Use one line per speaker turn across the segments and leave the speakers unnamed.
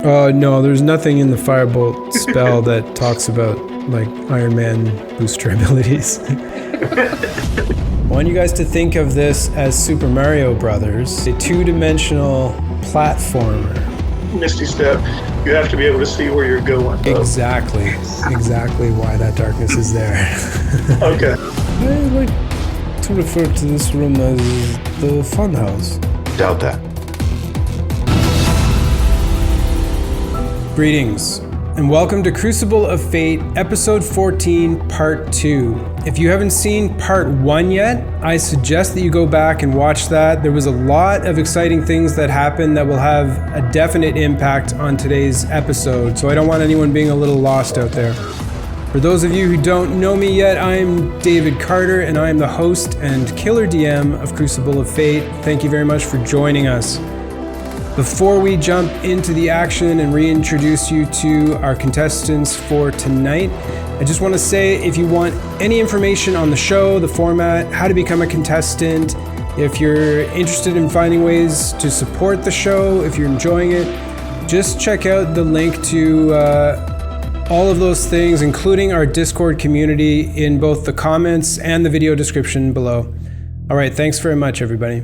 No, there's nothing in the Firebolt spell that talks about, like, Iron Man booster abilities. I want you guys to think of this as Super Mario Brothers, a two-dimensional platformer.
Misty Step, you have to be able to see where you're going.
Exactly why that darkness is there.
Okay.
I like to refer to this room as the Funhouse.
Doubt that.
Greetings, and welcome to Crucible of Fate, Episode 14, Part 2. If you haven't seen Part 1 yet, I suggest that you go back and watch that. There was a lot of exciting things that happened that will have a definite impact on today's episode, so I don't want anyone being a little lost out there. For those of you who don't know me yet, I'm David Carter, and I am the host and killer DM of Crucible of Fate. Thank you very much for joining us. Before we jump into the action and reintroduce you to our contestants for tonight, I just want to say if you want any information on the show, the format, how to become a contestant, if you're interested in finding ways to support the show, if you're enjoying it, just check out the link to all of those things, including our Discord community, in both the comments and the video description below. All right, thanks very much, everybody.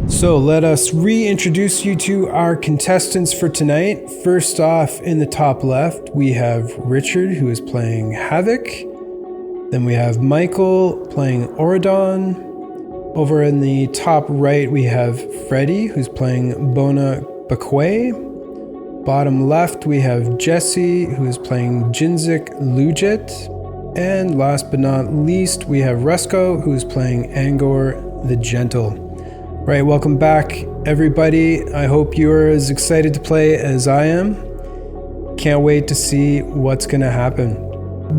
So let us reintroduce you to our contestants for tonight. First off, in the top left, we have Richard, who is playing Havoc. Then we have Michael playing Oridon. Over in the top right, we have Freddy, who's playing Bona Bakwe. Bottom left, we have Jesse, who is playing Jinzik Lujet. And last but not least, we have Rusko, who is playing Angor the Gentle. Right, welcome back, everybody. I hope you're as excited to play as I am. Can't wait to see what's gonna happen.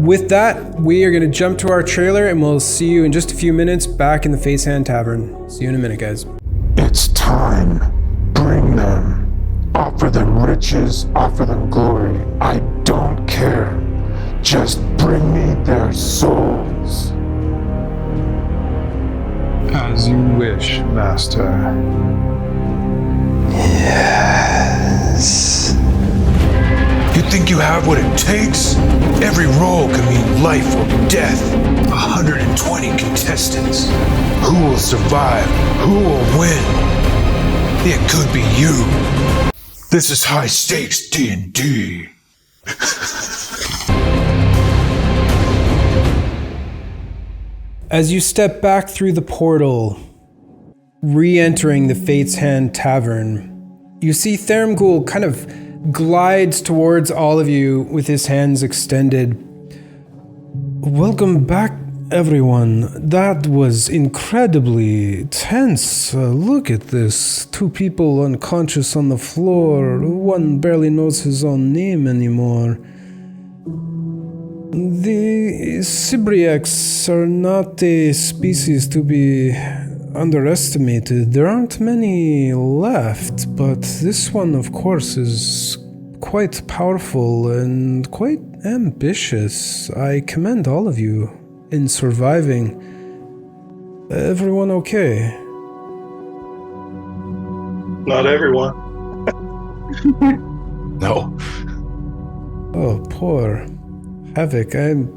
With that, we are gonna jump to our trailer, and we'll see you in just a few minutes back in the Facehand Tavern. See you in a minute, guys.
It's time. Bring them. Offer them riches, offer them glory. I don't care. Just bring me their souls.
As you wish, Master.
Yes.
You think you have what it takes? Every roll can mean life or death. 120 contestants. Who will survive? Who will win? It could be you. This is high stakes D&D.
As you step back through the portal, re-entering the Fate's Hand Tavern, you see Thermghoul kind of glides towards all of you with his hands extended. Welcome back, everyone. That was incredibly tense. Look at this. 2 people unconscious on the floor. One barely knows his own name anymore. The Cybriacs are not a species to be underestimated. There aren't many left, but this one, of course, is quite powerful and quite ambitious. I commend all of you in surviving. Everyone okay?
Not everyone.
No.
Oh, poor Havoc. I'm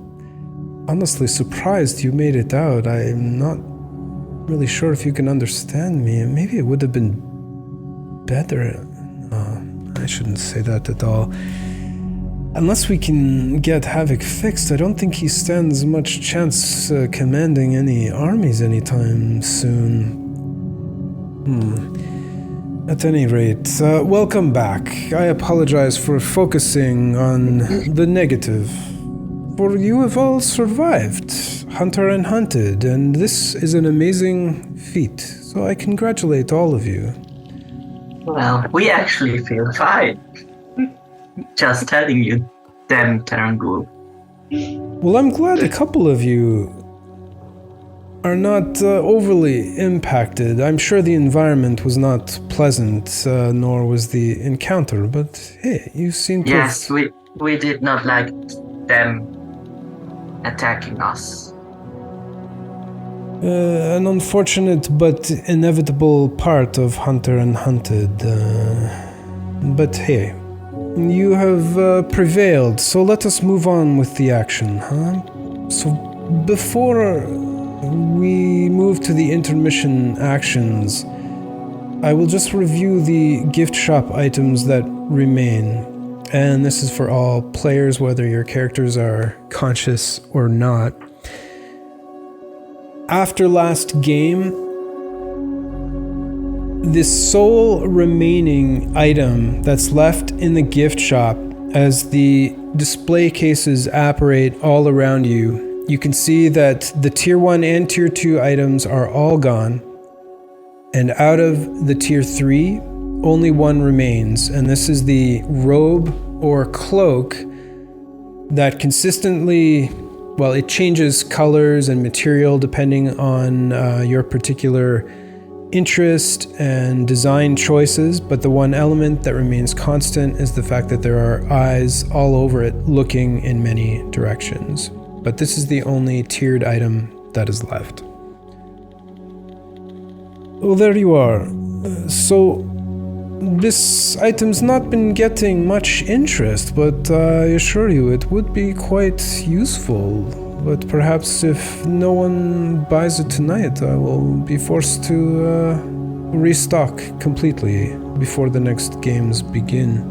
honestly surprised you made it out. I'm not really sure if you can understand me. Maybe it would have been better. I shouldn't say that at all. Unless we can get Havoc fixed, I don't think he stands much chance commanding any armies anytime soon. At any rate, welcome back. I apologize for focusing on the negative. For you have all survived, hunter and hunted, and this is an amazing feat, so I congratulate all of you.
Well, we actually feel fine. Just telling you, damn Tavern.
Well, I'm glad a couple of you are not overly impacted. I'm sure the environment was not pleasant, nor was the encounter, but hey, you seem to...
Yes, we did not like them attacking us.
An unfortunate but inevitable part of Hunter and Hunted. But hey, you have prevailed, so let us move on with the action, huh? So before we move to the intermission actions, I will just review the gift shop items that remain. And this is for all players, whether your characters are conscious or not. After last game, the sole remaining item that's left in the gift shop, as the display cases apparate all around you, you can see that the tier 1 and tier 2 items are all gone. And out of the tier 3, only one remains, and this is the robe or cloak that consistently, well, it changes colors and material depending on your particular interest and design choices, but the one element that remains constant is the fact that there are eyes all over it looking in many directions. But this is the only tiered item that is left. Well, there you are. So this item's not been getting much interest, but I assure you it would be quite useful. But perhaps if no one buys it tonight, I will be forced to restock completely before the next games begin.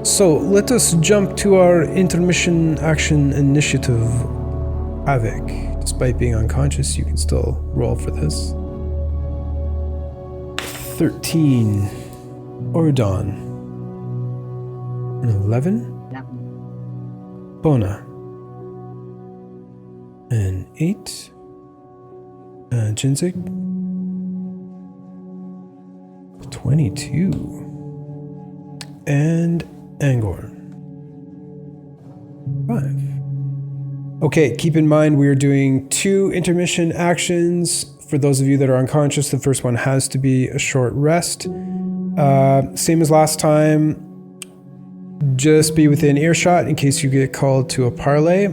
So let us jump to our intermission action initiative. Havoc. Despite being unconscious, you can still roll for this. 13. Ordon. 11. Bona. And 8. Jinzig. 22. And Angor. 5. Okay, keep in mind we are doing 2 intermission actions. For those of you that are unconscious, the first one has to be a short rest. Same as last time, just be within earshot in case you get called to a parlay.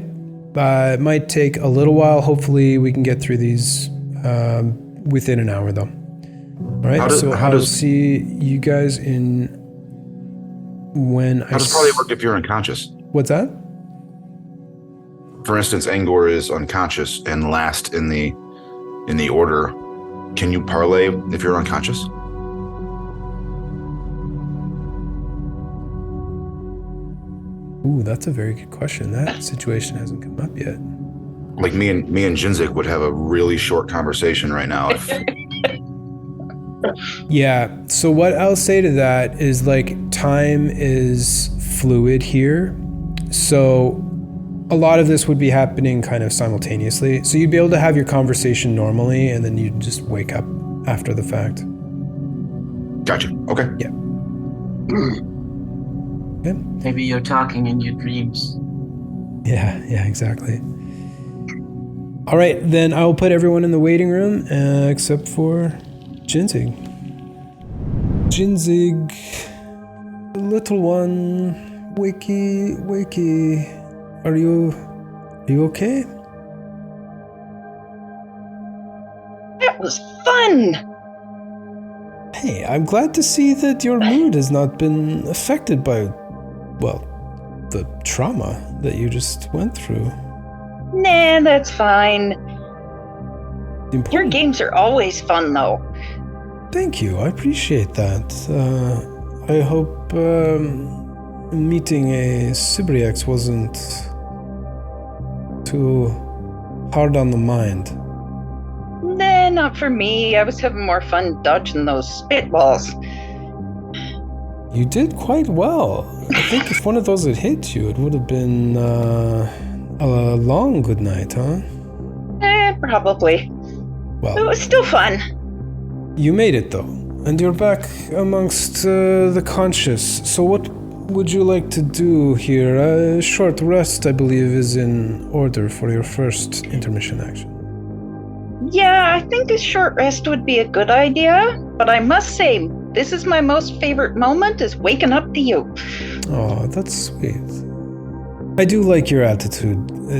It might take a little while. Hopefully we can get through these within an hour though. All right, I'll see you guys in when
How does parlay work if you're unconscious?
What's that?
For instance, Angor is unconscious and last in the order. Can you parlay if you're unconscious?
Ooh, that's a very good question. That situation hasn't come up yet.
Like me and Jinzik would have a really short conversation right now.
Yeah, so what I'll say to that is like time is fluid here. So a lot of this would be happening kind of simultaneously. So you'd be able to have your conversation normally and then you'd just wake up after the fact.
Gotcha. Okay.
Yeah. Okay.
Maybe you're talking in your dreams.
Yeah, exactly. All right, then I will put everyone in the waiting room except for Jinzig. Jinzig, little one, wakey. Are you okay?
That was fun!
Hey, I'm glad to see that your mood has not been affected by, well, the trauma that you just went through.
Nah, that's fine. Your games are always fun, though.
Thank you, I appreciate that. I hope meeting a Cybriex wasn't too hard on the mind.
Nah, not for me. I was having more fun dodging those spitballs.
You did quite well. I think if one of those had hit you, it would have been a long good night, huh?
Probably.
Well,
it was still fun.
You made it though, and you're back amongst the conscious. So what would you like to do here? A short rest, I believe, is in order for your first intermission action.
Yeah, I think a short rest would be a good idea, but I must say, this is my most favorite moment, is waking up to you.
Oh, that's sweet. I do like your attitude,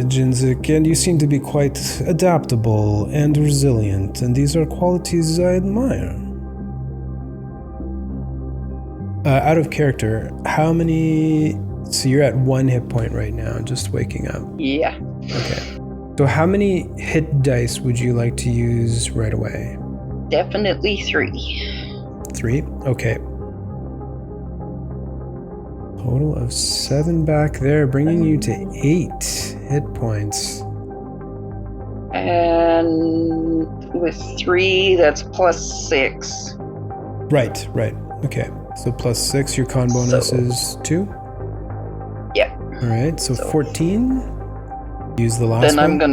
Jinzik, and you seem to be quite adaptable and resilient, and these are qualities I admire. Out of character, how many... So you're at 1 hit point right now, just waking up.
Yeah.
Okay. So how many hit dice would you like to use right away?
Definitely 3.
3? Okay. Total of 7 back there, bringing you to 8 hit points.
And with 3, that's plus 6.
Right. Okay. So plus 6, your con bonus is 2?
Yeah.
All right, so 14. Use the last
Then
one.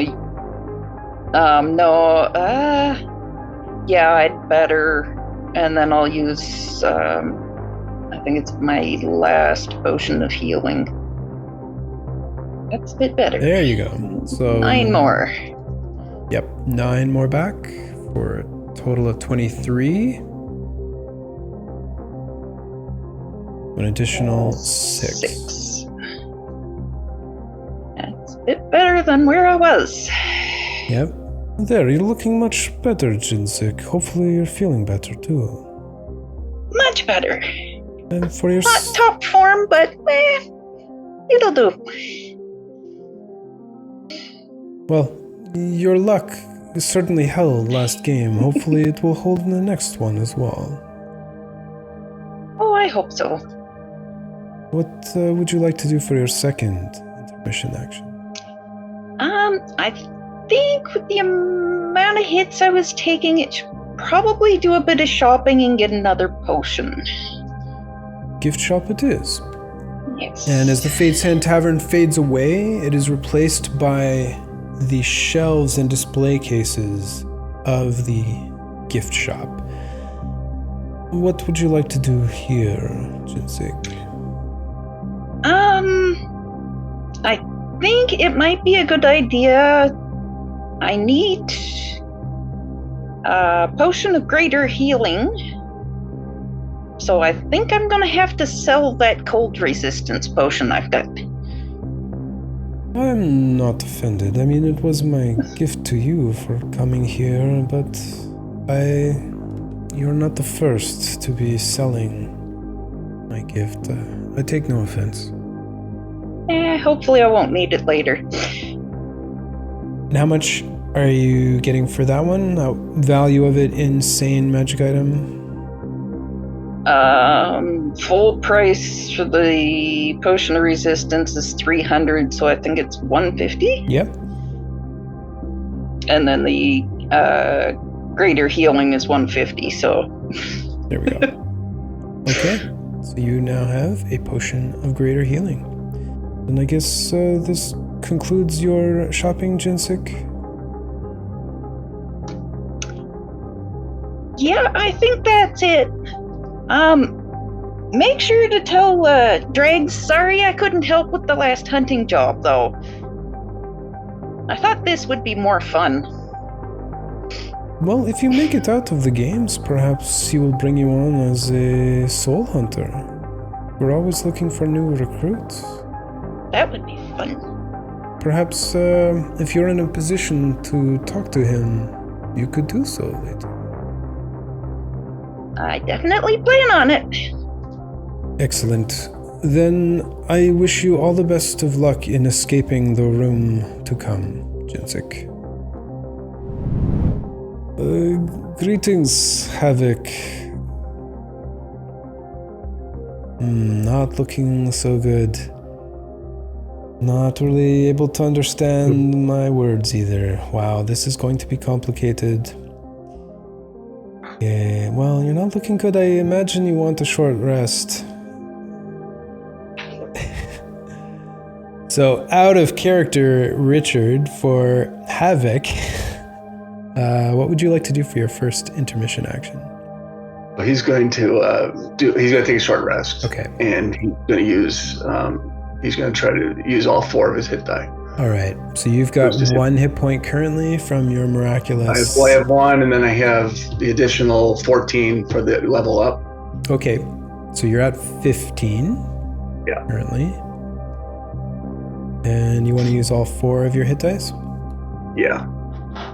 I'm gonna... yeah, I'd better... And then I'll use, I think it's my last potion of healing. That's a bit better.
There you go. So
9 more.
Yep, 9 more back for a total of 23. An additional 6.
6. That's a bit better than where I was.
Yep. There, you're looking much better, Jinzik. Hopefully you're feeling better too.
Much better.
And for your...
Not top form, but it'll do.
Well, your luck certainly held last game. Hopefully it will hold in the next one as well.
Oh, I hope so.
What would you like to do for your second intermission action?
I think with the amount of hits I was taking, it should probably do a bit of shopping and get another potion.
Gift shop it is.
Yes.
And as the Fate's Hand Tavern fades away, it is replaced by the shelves and display cases of the gift shop. What would you like to do here, Jinzik?
I think it might be a good idea. I need a potion of greater healing. So I think I'm gonna have to sell that cold resistance potion I've got.
I'm not offended. I mean, it was my gift to you for coming here, but you're not the first to be selling my gift. I take no offense.
Hopefully I won't need it later.
And how much are you getting for that one? Value of it, insane magic item?
Full price for the potion of resistance is 300, so I think it's 150.
Yep.
And then the greater healing is 150, so...
There we go. Okay, so you now have a potion of greater healing. And I guess this concludes your shopping, Jinzik?
Yeah, I think that's it. Make sure to tell Dregs, sorry I couldn't help with the last hunting job, though. I thought this would be more fun.
Well, if you make it out of the games, perhaps he will bring you on as a soul hunter. We're always looking for new recruits.
That would be fun.
Perhaps if you're in a position to talk to him, you could do so later.
I definitely plan on it.
Excellent. Then I wish you all the best of luck in escaping the room to come, Jinzik. Greetings, Havoc. Not looking so good. Not really able to understand my words either. Wow, this is going to be complicated. Yeah, well, you're not looking good. I imagine you want a short rest. So, out of character, Richard, for Havoc, what would you like to do for your first intermission action?
He's going to take a short rest.
Okay.
And he's going to use he's going to try to use all 4 of his hit die.
All right. So you've got 1 hit point currently from your miraculous.
I have 1, and then I have the additional 14 for the level up.
Okay. So you're at 15.
Yeah.
Currently. And you want to use all 4 of your hit dice?
Yeah.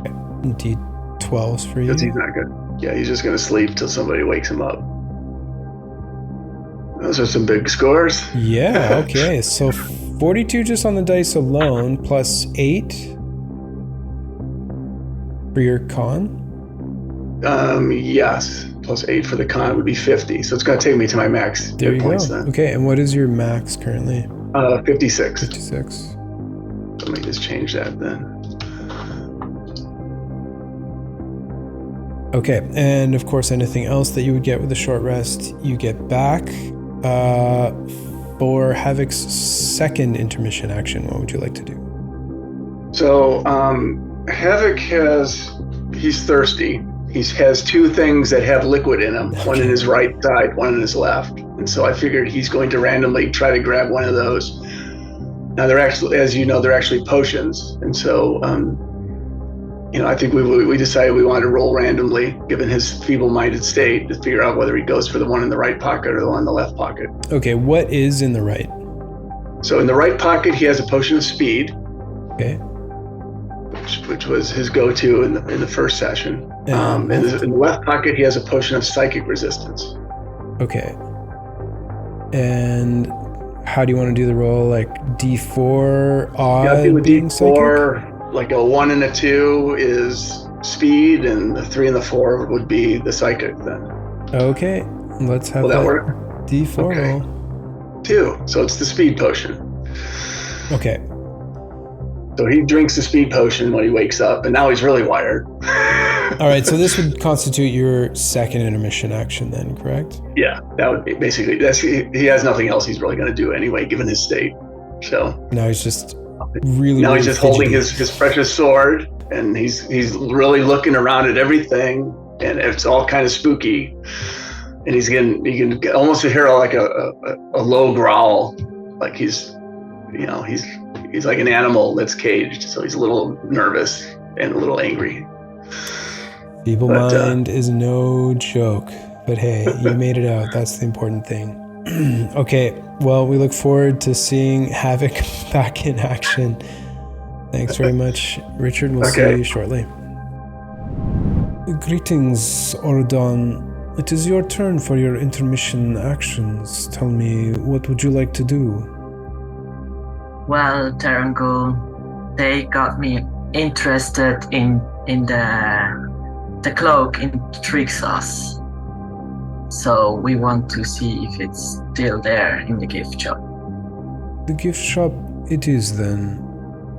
Okay. D12s for you.
Because he's not good. Yeah, he's just going to sleep till somebody wakes him up. Those are some big scores.
Yeah, okay. So 42 just on the dice alone, plus 8 for your con?
Yes. Plus 8 for the con would be 50. So it's going to take me to my max
There
hit
you
points
go.
then.
Okay, and what is your max currently?
56.
56.
Let me just change that then.
Okay, and of course anything else that you would get with a short rest, you get back. For Havoc's second intermission action, what would you like to do?
So Havoc he's thirsty. He has 2 things that have liquid in them, one in his right side, one in his left. And so I figured he's going to randomly try to grab one of those. Now they're actually, as you know, they're actually potions. And so, I think we decided we wanted to roll randomly, given his feeble-minded state, to figure out whether he goes for the one in the right pocket or the one in the left pocket.
Okay, what is in the right?
So in the right pocket, he has a potion of speed.
Okay.
Which was his go-to in the first session. In the left pocket, he has a potion of psychic resistance.
Okay. And how do you want to do the roll? Like D4 odd being
D4,
psychic?
like a 1 and a 2 is speed, and the 3 and the 4 would be the psychic then.
Okay, let's have
Will that work?
D4
Okay.
roll.
2, so it's the speed potion.
Okay.
So he drinks the speed potion when he wakes up, and now he's really wired.
All right, so this would constitute your second intermission action then, correct?
Yeah, that would be basically, he has nothing else he's really going to do anyway, given his state. So
Now he's just really
now he's
really
just holding
fidgety.
his precious sword, and he's really looking around at everything, and it's all kind of spooky. And you can almost hear like a low growl, like he's like an animal that's caged, so he's a little nervous and a little angry.
Feeble mind is no joke, but hey, you made it out. That's the important thing. Okay, well, we look forward to seeing Havoc back in action. Thanks very much, Richard. We'll see you shortly. Greetings, Ordon. It is your turn for your intermission actions. Tell me, what would you like to do?
Well, Tarango, they got me interested in the cloak intrigues us. So we want to see if it's still there in the gift shop.
The gift shop it is then.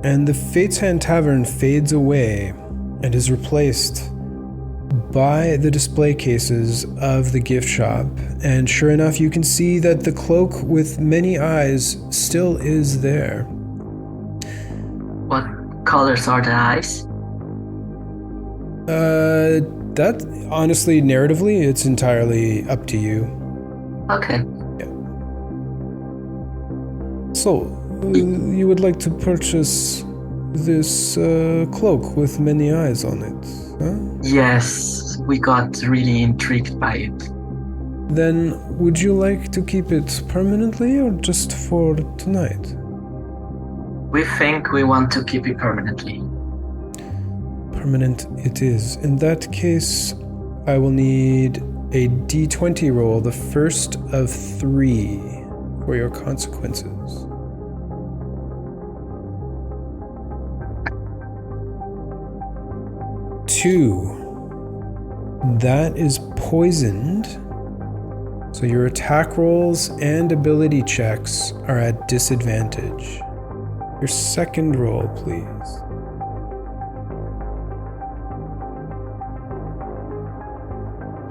And the Fate's Hand Tavern fades away and is replaced by the display cases of the gift shop. And sure enough, you can see that the cloak with many eyes still is there.
What colors are the eyes?
That honestly, narratively, it's entirely up to you.
Okay.
So, you would like to purchase this cloak with many eyes on it, huh?
Yes, we got really intrigued by it.
Then, would you like to keep it permanently or just for tonight?
We think we want to keep it permanently.
Permanent it is. In that case, I will need a d20 roll, the first of 3, for your consequences. Two. That is poisoned. So your attack rolls and ability checks are at disadvantage. Your second roll, please.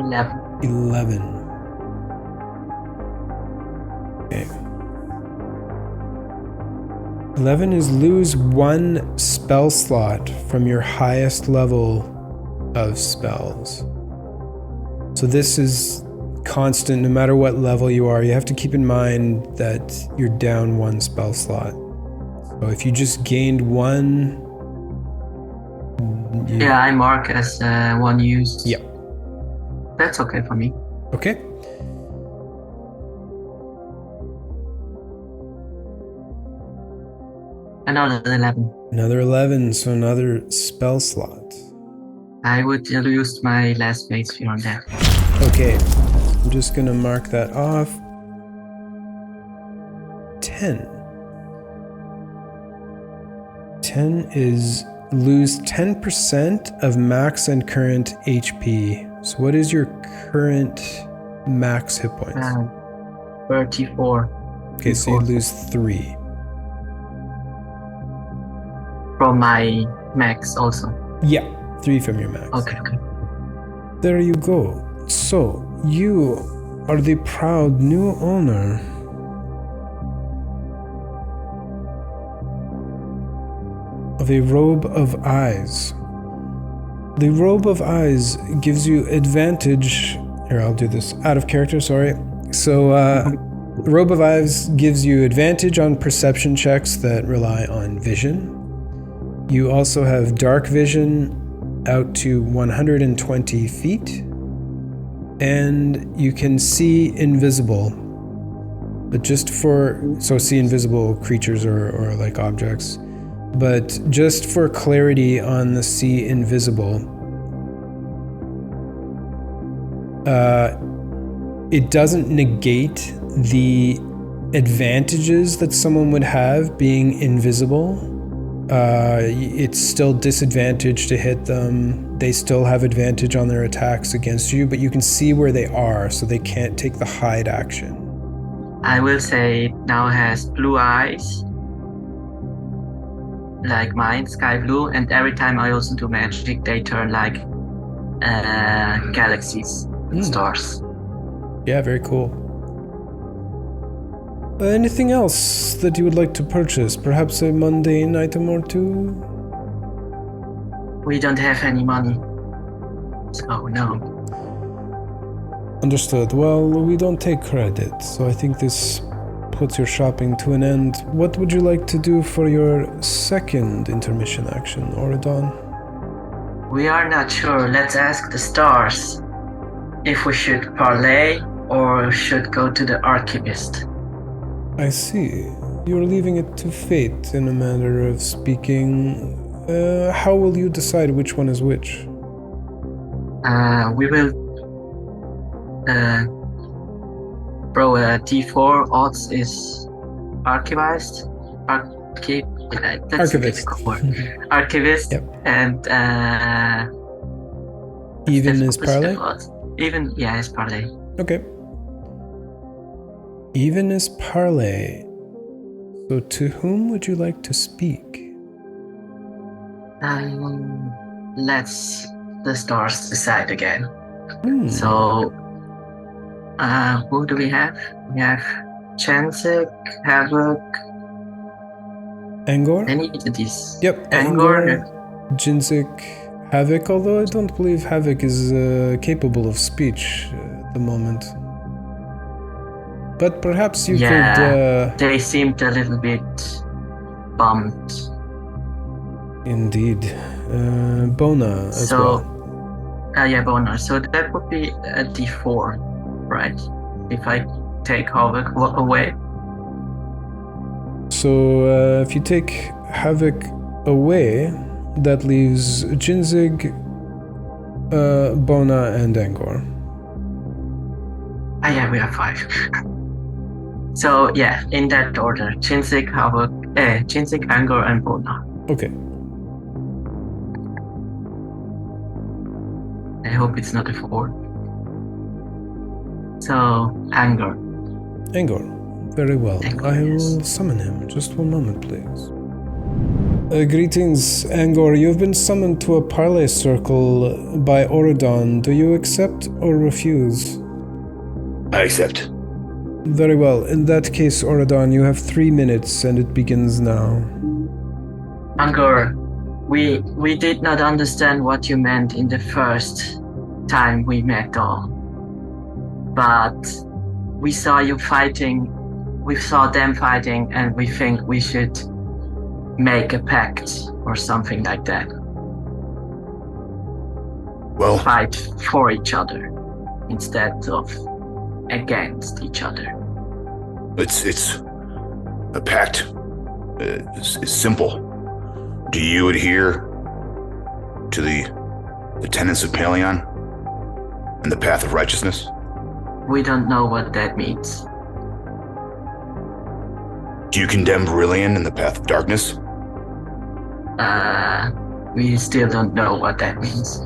Eleven.
11. Okay. 11 is lose 1 spell slot from your highest level of spells. So this is constant no matter what level you are. You have to keep in mind that you're down 1 spell slot. So if you just gained 1...
Yeah, I mark as one used.
Yep.
That's okay for me.
Okay.
Another 11.
Another 11, so another spell slot.
I would use my last mage sphere on that.
Okay, I'm just gonna mark that off. 10. 10 is lose 10% of max and current HP. So what is your current max hit points?
34.
Okay, so you lose 3.
From my max also.
Yeah, 3 from your max.
Okay.
There you go. So, you are the proud new owner of a robe of eyes. The robe of eyes gives you advantage. Here, I'll do this out of character, sorry. So, the robe of eyes gives you advantage on perception checks that rely on vision. You also have dark vision out to 120 feet, and you can see invisible, but just for, so see invisible creatures or like objects, but just for clarity on the see invisible, it doesn't negate the advantages that someone would have being invisible. It's still disadvantage to hit them. They still have advantage on their attacks against you, but you can see where they are, so they can't take the hide action.
I will say it now has blue eyes, like mine, sky blue, and every time I also do magic, they turn like galaxies and stars.
Yeah, very cool. Anything else that you would like to purchase? Perhaps a mundane item or two?
We don't have any money, so no.
Understood. Well, we don't take credit, so I think this puts your shopping to an end. What would you like to do for your second intermission action, Oridon?
We are not sure. Let's ask the stars if we should parlay or should go to the archivist.
I see. You're leaving it to fate, in a manner of speaking. How will you decide which one is which?
We will bro, D4 odds is archivist.
Archivist.
Archivist.
Yep.
And
Even is parlay?
Even, yeah, is parlay.
Okay. Even is parlay. So to whom would you like to speak?
Let's the stars decide again. So, who do we have? We have Chensik, Havoc,
Angor?
any of these.
Yep,
Angor.
Jinzik, Havoc, although I don't believe Havoc is capable of speech at the moment. But perhaps you could...
they seemed a little bit bummed.
Indeed. Bona as well.
Yeah, Bona. So that would be a D4, right? If I take Havoc away.
So if you take Havoc away, that leaves Jinzig, Bona, and Angor.
Yeah, we have 5. So yeah, in that order: Jinzig, Havoc, Jinzig, Angor, and Bona.
Okay.
I hope it's not a 4. So Angor.
Angor. Very well.
Angor,
I will summon him. Just one moment, please. Greetings, Angor. You've been summoned to a parlay circle by Oridon. Do you accept or refuse?
I accept.
Very well. In that case, Oridon, you have 3 minutes, and it begins now.
Angor, we did not understand what you meant in the first time we met all. But we saw you fighting, we saw them fighting, and we think we should make a pact or something like that.
Well,
Fight for each other instead of against each other.
it's a pact. It's simple. Do you adhere to the tenets of Paleon and the path of righteousness?
We don't know what that means.
Do you condemn Brillian in the path of darkness?
We still don't know what that means.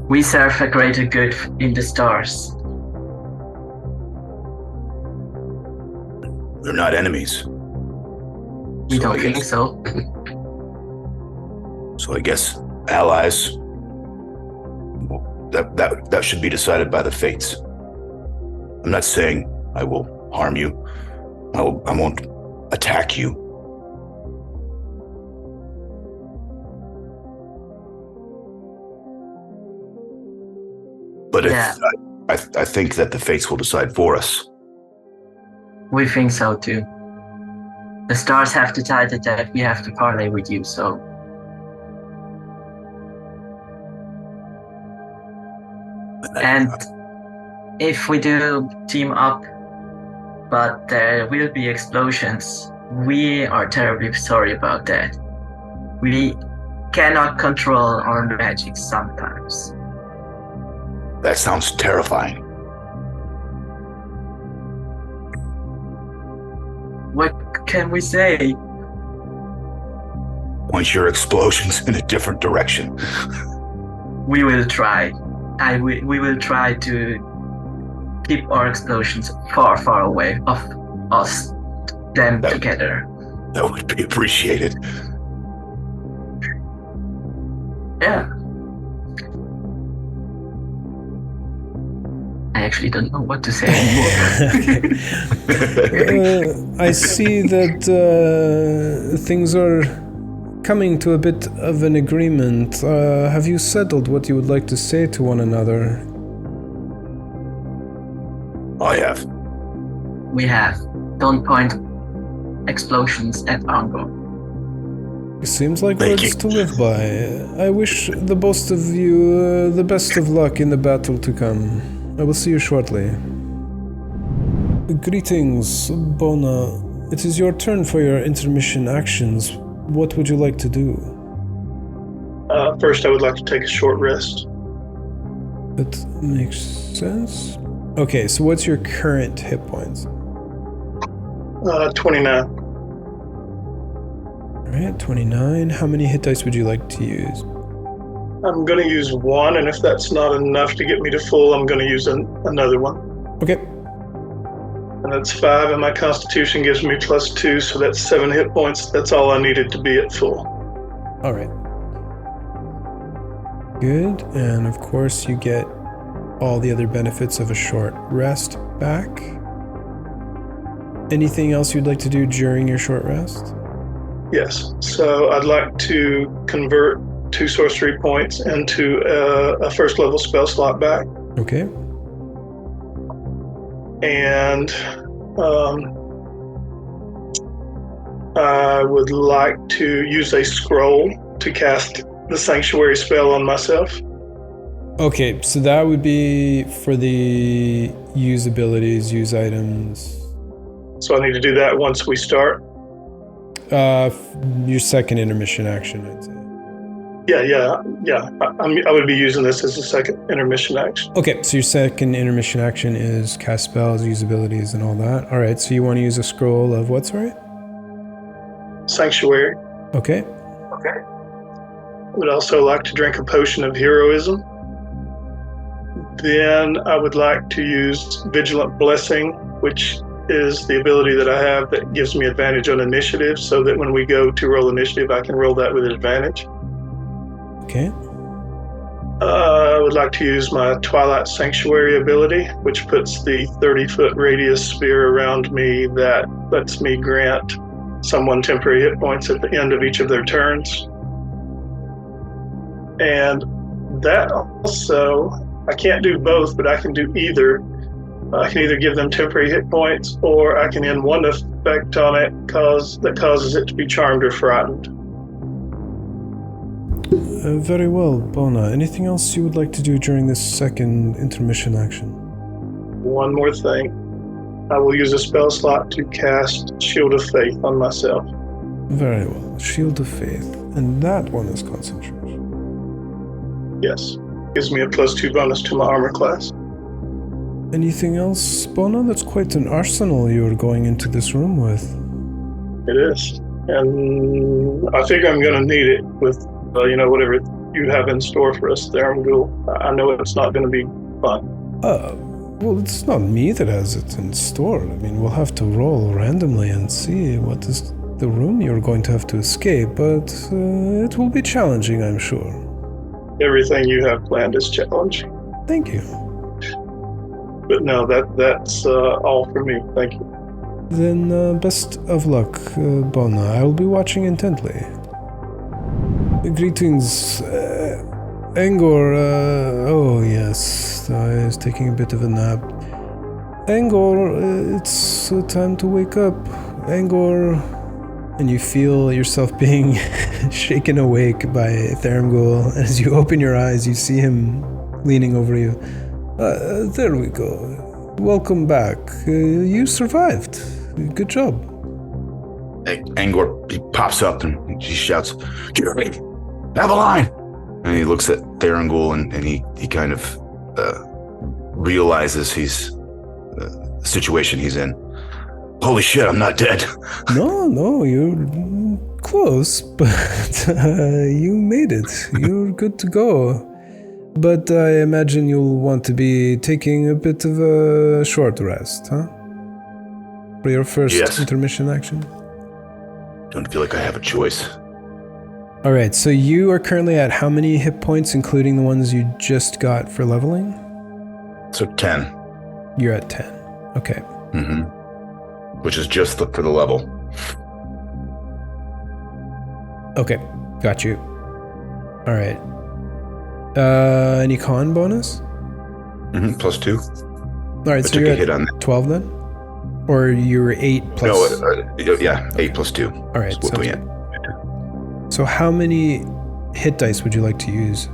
We serve a greater good in the stars.
We're not enemies.
We don't think so.
So I guess allies. That should be decided by the fates. I'm not saying I will harm you. I won't attack you. But I think that the fates will decide for us.
We think so too. The stars have decided that we have to parlay with you, so. And if we do team up, but there will be explosions, we are terribly sorry about that. We cannot control our magic sometimes.
That sounds terrifying.
What can we say?
Point your explosions in a different direction.
We will try. We will try to keep our explosions far, far away of us, them together.
That would be appreciated.
Yeah. I actually don't know what to say anymore.
I see that things are coming to a bit of an agreement. Have you settled what you would like to say to one another?
I have.
We have. Don't point explosions at Ango.
It seems like
Thank
words
you.
to live by. I wish the both of you the best of luck in the battle to come. I will see you shortly. Greetings, Bona. It is your turn for your intermission actions. What would you like to do?
First, I would like to take a short rest.
That makes sense. Okay, so what's your current hit points?
29.
Alright, 29. How many hit dice would you like to use?
I'm going to use one, and if that's not enough to get me to full, I'm going to use another one.
Okay.
And that's 5, and my constitution gives me +2, so that's 7 hit points. That's all I needed to be at full.
Alright. Good, and of course you get all the other benefits of a short rest back. Anything else you'd like to do during your short rest?
Yes, so I'd like to convert 2 sorcery points into a first level spell slot back.
Okay.
And I would like to use a scroll to cast the sanctuary spell on myself.
Okay, so that would be for the use abilities, use items.
So I need to do that once we start.
Your second intermission action, I'd say.
Yeah. I would be using this as a second intermission action.
Okay, so your second intermission action is cast spells, use abilities, and all that. All right, so you want to use a scroll of what, sorry?
Sanctuary.
Okay.
I would also like to drink a potion of heroism. Then I would like to use Vigilant Blessing, which is the ability that I have that gives me advantage on initiative, so that when we go to roll initiative, I can roll that with advantage.
Okay.
I would like to use my Twilight Sanctuary ability, which puts the 30-foot radius sphere around me that lets me grant someone temporary hit points at the end of each of their turns. And that also, I can't do both, but I can do either. I can either give them temporary hit points, or I can end one effect on it that causes it to be charmed or frightened.
Very well, Bona. Anything else you would like to do during this second intermission action?
One more thing. I will use a spell slot to cast Shield of Faith on myself.
Very well. Shield of Faith. And that one is concentration.
Yes. Gives me a +2 bonus to my armor class.
Anything else, Bona? That's quite an arsenal you're going into this room with.
It is. And I think I'm going to need it with, whatever you have in store for us there. I know it's not going to be fun.
Well, it's not me that has it in store. I mean, we'll have to roll randomly and see what is the room you're going to have to escape, but it will be challenging, I'm sure.
Everything you have planned is challenging.
Thank you.
But no, that's all for me. Thank you.
Then best of luck, Bona. I will be watching intently. Greetings, Angor. Oh yes, I was taking a bit of a nap. Angor, it's time to wake up. Angor. And you feel yourself being shaken awake by Tharamgul. As you open your eyes, you see him leaning over you. There we go. Welcome back. You survived. Good job.
Angor, he pops up and he shouts, "Jeremy, Aveline!" And he looks at Tharamgul and he kind of realizes the situation he's in. Holy shit, I'm not dead.
No, you're close, but you made it. You're good to go. But I imagine you'll want to be taking a bit of a short rest, huh? For your first intermission action?
Don't feel like I have a choice.
Alright, so you are currently at how many hit points, including the ones you just got for leveling?
So 10.
You're at 10. Okay.
Mm-hmm. Which is just for the level.
Okay, got you. Alright. Any con bonus?
Mm-hmm, +2.
Alright, so you're at 12 then? Or you're 8 plus...
No, 8 plus 2.
Alright, so how many hit dice would you like to use?
Do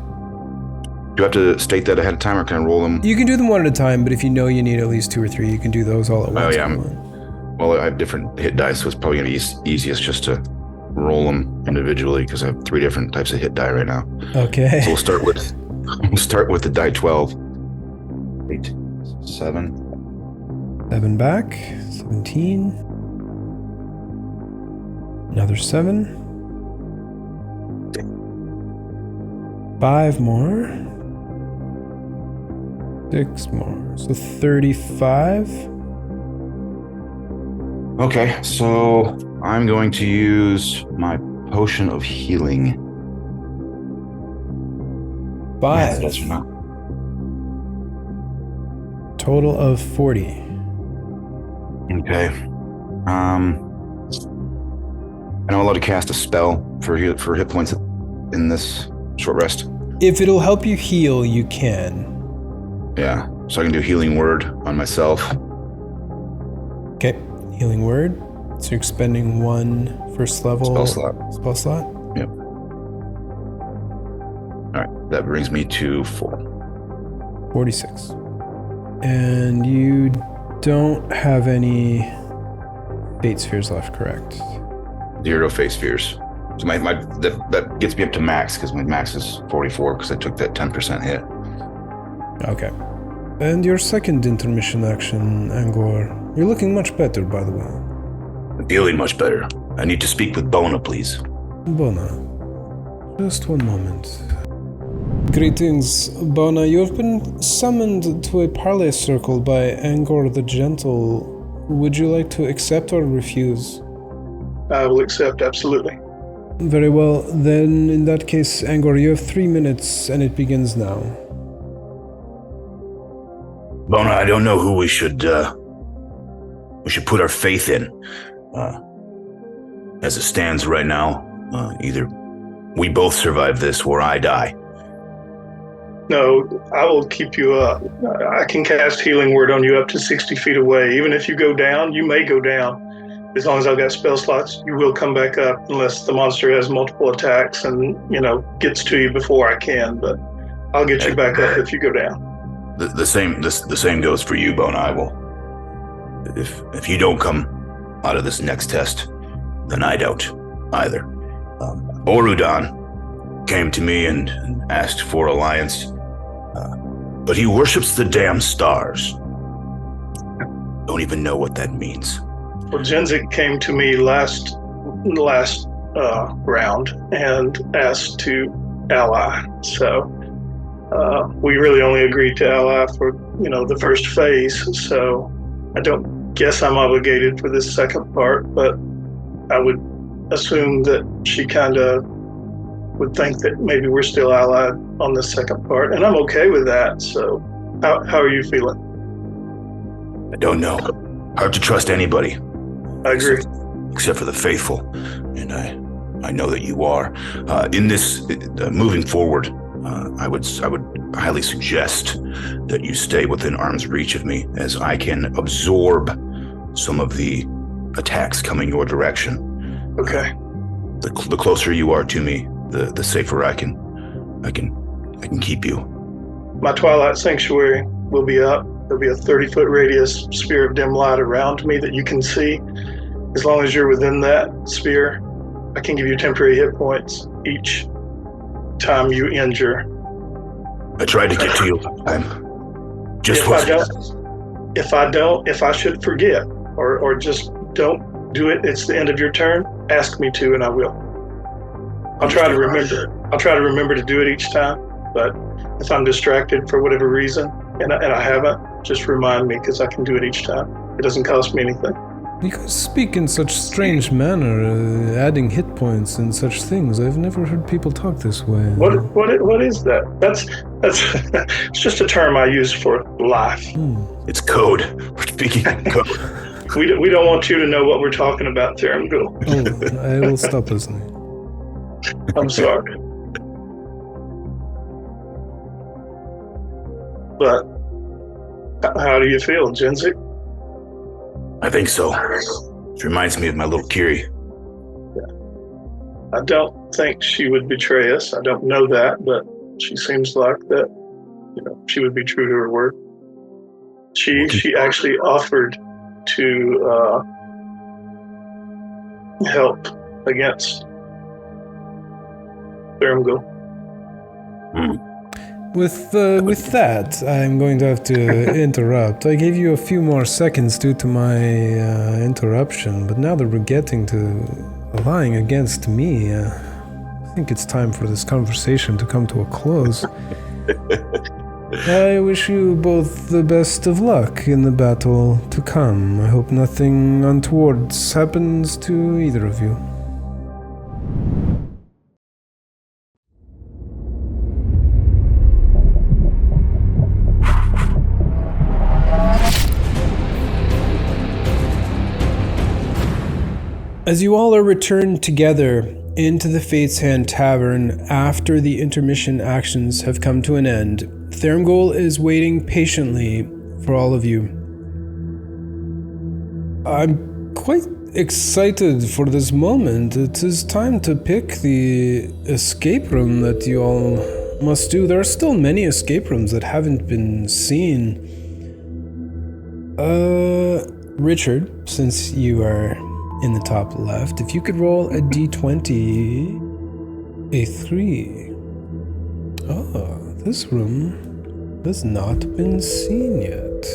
you have to state that ahead of time, or can I roll them?
You can do them one at a time, but if you know you need at least 2 or 3, you can do those all at once.
Oh, yeah. Well, I have different hit dice, so it's probably going to be easiest just to roll them individually, because I have 3 different types of hit die right now.
Okay.
So we'll start with the die 12. 8, 7.
7 back. 17. Another 7. 5 more. 6 more. So 35.
Okay, so I'm going to use my potion of healing.
5.
That's not.
Total of 40.
Okay. And I'm allowed to cast a spell for hit points in this short rest.
If it'll help you heal, you can.
Yeah, so I can do healing word on myself.
Okay, healing word. So you're expending 1 first level spell slot.
Yep. All right, that brings me to 4.
46. And you don't have any fate spheres left, correct?
0 fate spheres. So that gets me up to max, because my max is 44 because I took that 10% hit.
Okay. And your second intermission action, Angor. You're looking much better, by the way.
I'm feeling much better. I need to speak with Bona, please.
Bona. Just one moment. Greetings, Bona. You have been summoned to a parley circle by Angor the Gentle. Would you like to accept or refuse?
I will accept, absolutely.
Very well. Then, in that case, Angor, you have 3 minutes, and it begins now.
Bona, I don't know who we should put our faith in. As it stands right now, either we both survive this or I die.
No, I will keep you up. I can cast healing word on you up to 60 feet away. Even if you go down, you may go down. As long as I've got spell slots, you will come back up unless the monster has multiple attacks and, gets to you before I can. But I'll get you back up if you go down.
The same goes for you, Bona. I will. If you don't come out of this next test, then I don't either. Borudan came to me and asked for alliance, but he worships the damn stars. don't even know what that means.
Well, Jenzik came to me last round and asked to ally. So we really only agreed to ally for the first phase. So I don't guess I'm obligated for this second part, but I would assume that she kind of would think that maybe we're still allied on the second part, and I'm okay with that. So how are you feeling?
I don't know. Hard to trust anybody.
I agree.
Except for the faithful, and I know that you are. In this, moving forward, I would highly suggest that you stay within arm's reach of me, as I can absorb some of the attacks coming your direction.
Okay.
The closer you are to me, the safer I can keep you.
My Twilight Sanctuary will be up. There'll be a 30-foot radius sphere of dim light around me that you can see. As long as you're within that sphere, I can give you temporary hit points each time you injure.
I tried to get to you last time.
If I should forget or just don't do it, it's the end of your turn, ask me to and I will. I'll try to remember to do it each time, but if I'm distracted for whatever reason and I haven't, just remind me, because I can do it each time. It doesn't cost me anything.
You guys speak in such strange manner, adding hit points and such things. I've never heard people talk this way.
What is that? That's it's just a term I use for life.
It's code. We're speaking code.
We don't want you to know what we're talking about, Tharamgul.
Oh, I will stop listening.
I'm sorry. But how do you feel, Jenzik?
I think so. It reminds me of my little Kiri.
Yeah. I don't think she would betray us. I don't know that, but she seems like that. She would be true to her word. She actually offered to help against Tharamgul.
With that, I'm going to have to interrupt. I gave you a few more seconds due to my interruption, but now that we're getting to lying against me, I think it's time for this conversation to come to a close. I wish you both the best of luck in the battle to come. I hope nothing untoward happens to either of you. As you all are returned together into the Fate's Hand Tavern after the intermission actions have come to an end, Tharamgul is waiting patiently for all of you. I'm quite excited for this moment. It is time to pick the escape room that you all must do. There are still many escape rooms that haven't been seen. Richard, since you are in the top left, if you could roll a d20, a 3. Oh, this room has not been seen yet.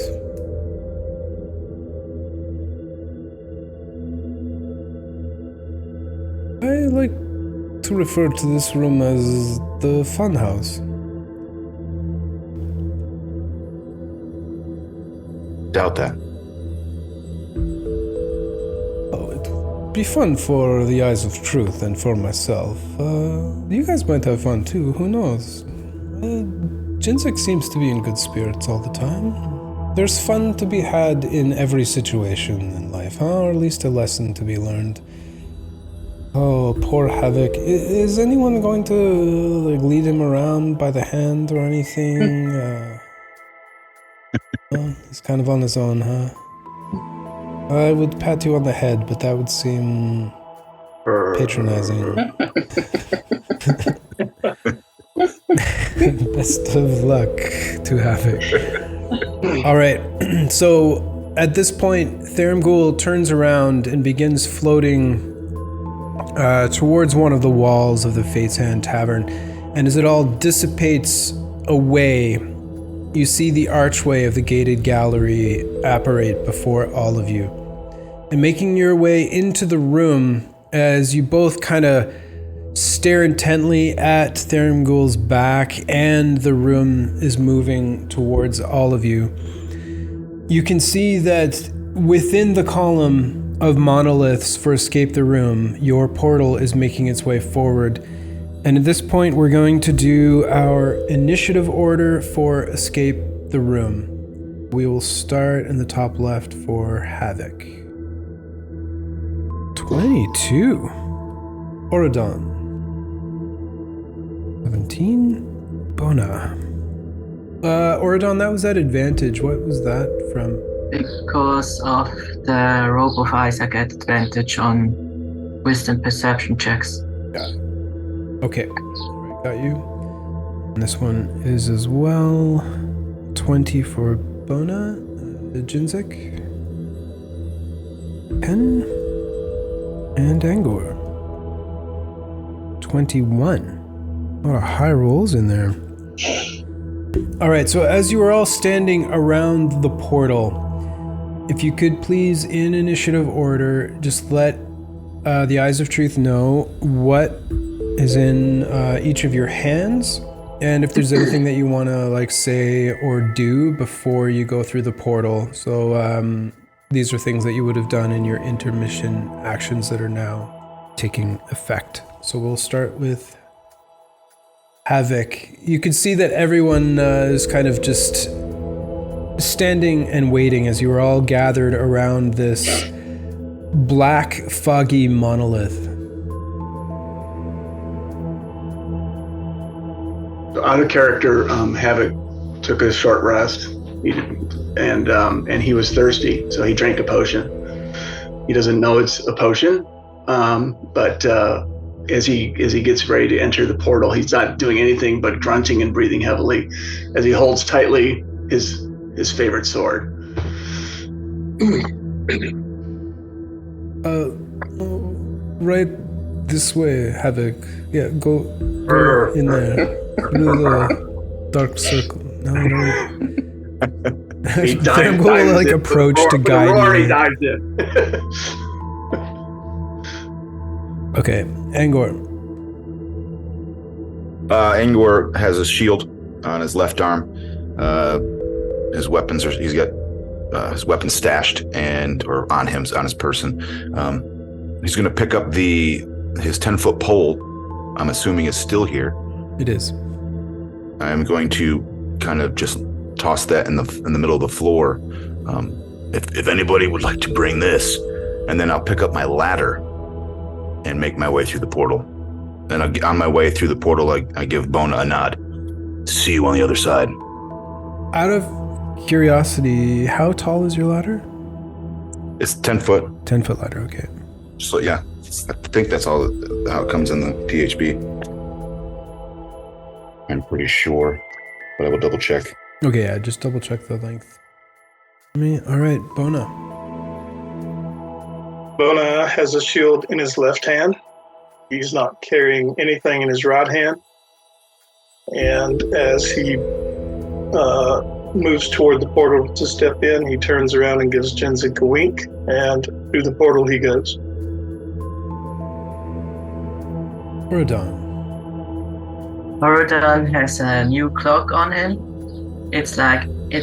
I like to refer to this room as the funhouse.
Doubt that.
Be fun for the eyes of truth and for myself. You guys might have fun too, who knows? Jenzik seems to be in good spirits all the time. There's fun to be had in every situation in life, or at least a lesson to be learned. Oh, poor Havoc. Is anyone going to lead him around by the hand or anything? Well, he's kind of on his own, huh? I would pat you on the head, but that would seem patronizing. Best of luck to Havoc. Alright, so at this point, Tharamgul turns around and begins floating towards one of the walls of the Fate's Hand Tavern, and as it all dissipates away, you see the archway of the gated gallery apparate before all of you. And making your way into the room, as you both kind of stare intently at Tharamgul's back and the room is moving towards all of you, you can see that within the column of monoliths for escape the room, your portal is making its way forward. And at this point, we're going to do our initiative order for escape the room. We will start in the top left for Havoc. 22. Orodon. 17. Bona. Orodon, that was at advantage. What was that from?
Because of the robe of eyes, I get advantage on wisdom perception checks.
Got it. Okay. Got you. And this one is as well. 20 for Bona. Jinzik. 10. And Angor. 21. A lot of high rolls in there. Alright, so as you are all standing around the portal, if you could please, in initiative order, just let the Eyes of Truth know what is in each of your hands, and if there's anything that you want to say or do before you go through the portal. So these are things that you would have done in your intermission actions that are now taking effect. So we'll start with Havoc. You can see that everyone is kind of just standing and waiting as you are all gathered around this black, foggy monolith.
Out of character, Havoc took a short rest, and he was thirsty, so he drank a potion. He doesn't know it's a potion, but as he gets ready to enter the portal, he's not doing anything but grunting and breathing heavily as he holds tightly his favorite sword.
Right this way, Havoc. Yeah, go in there. Through the dark circle. No. I'm going to approach to guide you.
Dives in.
Okay, Angor.
Angor has a shield on his left arm. His weapons he's got his weapons stashed or on his person. He's going to pick up his 10-foot pole. I'm assuming it's still here.
It is.
I'm going to kind of just toss that in the middle of the floor. If anybody would like to bring this, and then I'll pick up my ladder and make my way through the portal. And on my way through the portal, I give Bona a nod. See you on the other side.
Out of curiosity, how tall is your ladder?
It's 10 foot.
10-foot ladder, okay.
So yeah, I think that's how it comes in the PHB. I'm pretty sure, but I will double check.
Okay, yeah, just double check the length. All right, Bona.
Bona has a shield in his left hand. He's not carrying anything in his right hand. And as he moves toward the portal to step in, he turns around and gives Jinzik a wink, and through the portal he goes.
Orodon has a new cloak on him. It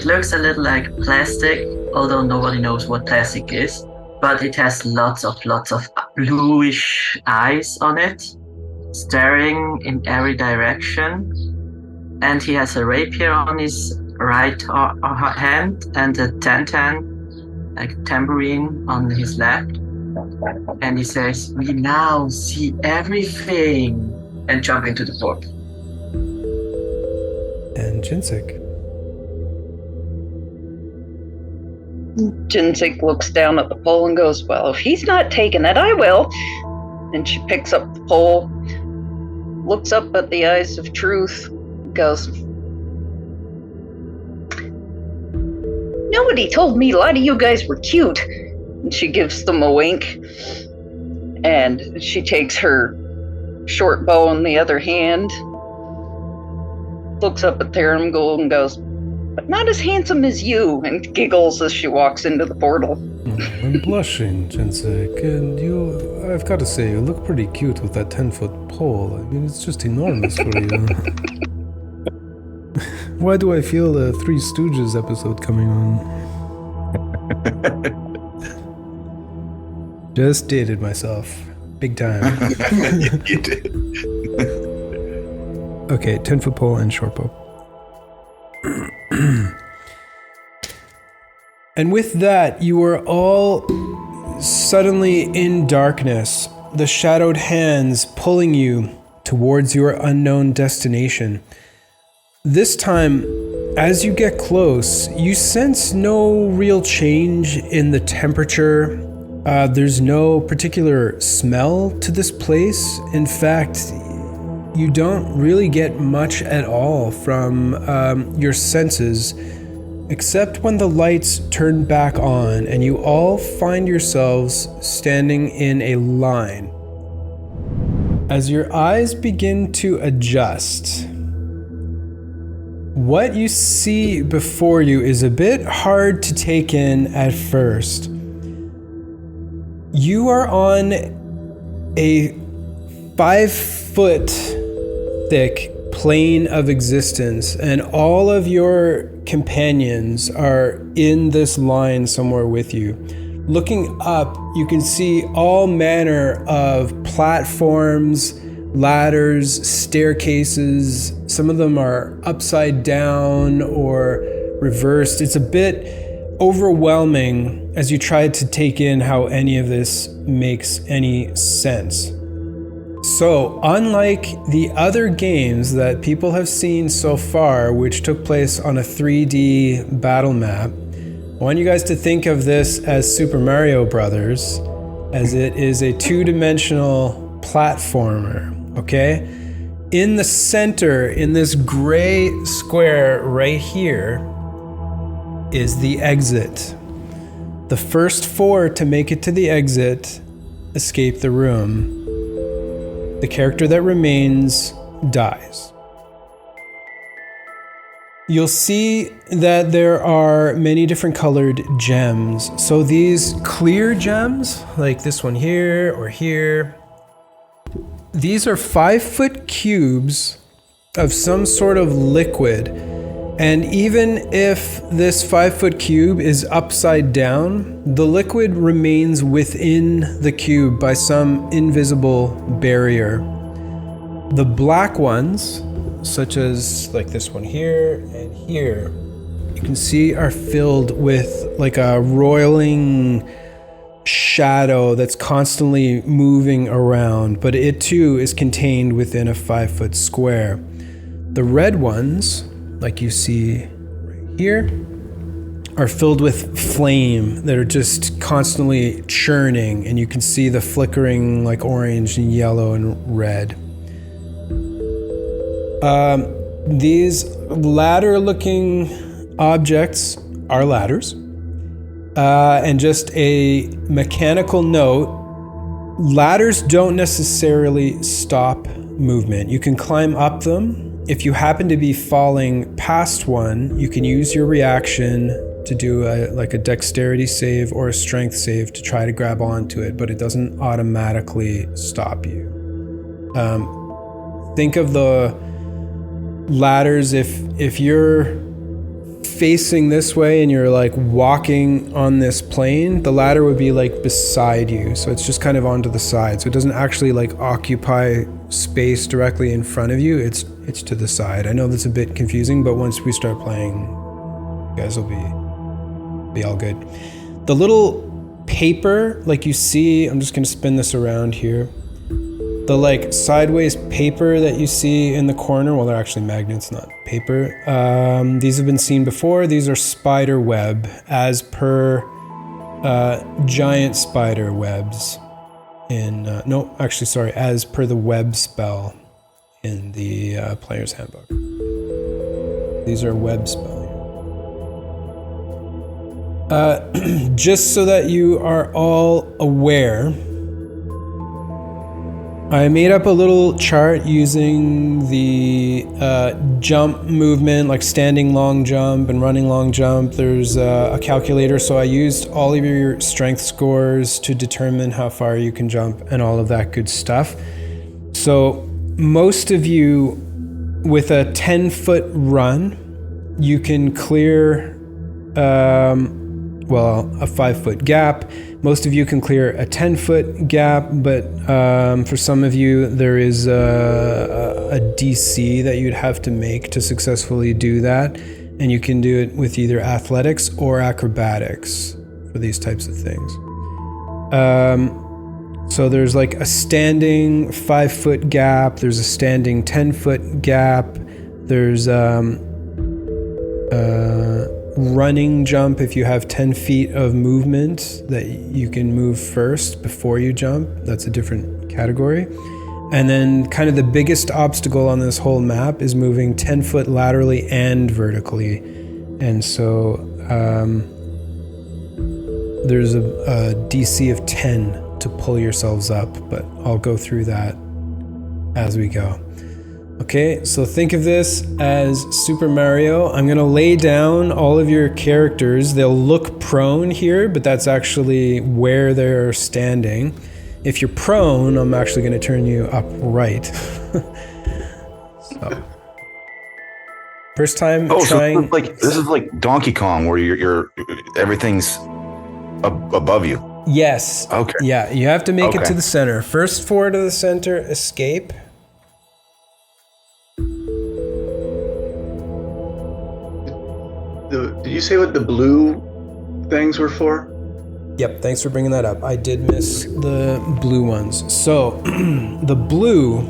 looks a little like plastic, although nobody knows what plastic is. But it has lots of bluish eyes on it, staring in every direction. And he has a rapier on his right hand and a tambourine on his left. And he says, "We now see everything," and jump into the portal.
And Jinzik.
Jinzik looks down at the pole and goes, "Well, if he's not taking it, I will." And she picks up the pole, looks up at the Eyes of Truth, goes, "Nobody told me a lot of you guys were cute." And she gives them a wink, and she takes her short bow in the other hand, looks up at Tharamgul and goes, but not as handsome as you, and giggles as she walks into the portal.
I'm blushing, Jensek, and I've got to say, you look pretty cute with that 10-foot pole. I mean, it's just enormous for you. Why do I feel a Three Stooges episode coming on? Just dated myself. Big time.
You did.
Okay, 10-foot pole and short bow. And with that, you are all suddenly in darkness, the shadowed hands pulling you towards your unknown destination. This time, as you get close, you sense no real change in the temperature. There's no particular smell to this place. In fact, you don't really get much at all from your senses, except when the lights turn back on and you all find yourselves standing in a line. As your eyes begin to adjust, what you see before you is a bit hard to take in at first. You are on a 5-foot thick plane of existence, and all of your companions are in this line somewhere with you. Looking up, you can see all manner of platforms, ladders, staircases. Some of them are upside down or reversed. It's a bit overwhelming as you try to take in how any of this makes any sense. So, unlike the other games that people have seen so far, which took place on a 3D battle map, I want you guys to think of this as Super Mario Brothers, as it is a 2-dimensional platformer, okay? In the center, in this gray square right here, is the exit. The first 4 to make it to the exit escape the room. The character that remains dies. You'll see that there are many different colored gems. So these clear gems, like this one here or here, these are 5-foot cubes of some sort of liquid. And even if this 5-foot cube is upside down, the liquid remains within the cube by some invisible barrier. The black ones, such as like this one here and here, you can see are filled with like a roiling shadow that's constantly moving around, but it too is contained within a 5-foot square. The red ones, like you see right here, are filled with flame that are just constantly churning, and you can see the flickering like orange and yellow and red. These ladder-looking objects are ladders. And just a mechanical note, ladders don't necessarily stop movement. You can climb up them. If you happen to be falling past one, you can use your reaction to do a dexterity save or a strength save to try to grab onto it, but it doesn't automatically stop you. Think of the ladders, if you're facing this way and you're like walking on this plane, the ladder would be like beside you, so it's just kind of onto the side, so it doesn't actually like occupy space directly in front of you. It's to the side. I know that's a bit confusing, but once we start playing, you guys will be all good. The little paper, like you see, I'm just gonna spin this around here. The like sideways paper that you see in the corner, well, they're actually magnets, not paper. These have been seen before. These are spider web, as per giant spider webs in, as per the web spell in the player's handbook. These are web spell. Just so that you are all aware, I made up a little chart using the jump movement, like standing long jump and running long jump. There's a calculator, so I used all of your strength scores to determine how far you can jump and all of that good stuff. So most of you, with a 10-foot run, you can clear a 5-foot gap. Most of you can clear a 10-foot gap, but for some of you, there is a DC that you'd have to make to successfully do that. And you can do it with either athletics or acrobatics for these types of things. So there's like a standing 5-foot gap, there's a standing 10-foot gap, there's running jump if you have 10 feet of movement that you can move first before you jump. That's a different category. And then kind of the biggest obstacle on this whole map is moving 10 foot laterally and vertically. And so there's a DC of 10 to pull yourselves up, but I'll go through that as we go. Okay, so think of this as Super Mario. I'm gonna lay down all of your characters. They'll look prone here, but that's actually where they're standing. If you're prone, I'm actually gonna turn you upright. So. First time trying.
So this is like Donkey Kong, where you're everything's above you.
Yes.
Okay.
Yeah, you have to make it to the center. First 4 to the center, escape.
Did you say what the blue things were for?
Yep, thanks for bringing that up. I did miss the blue ones. So, the blue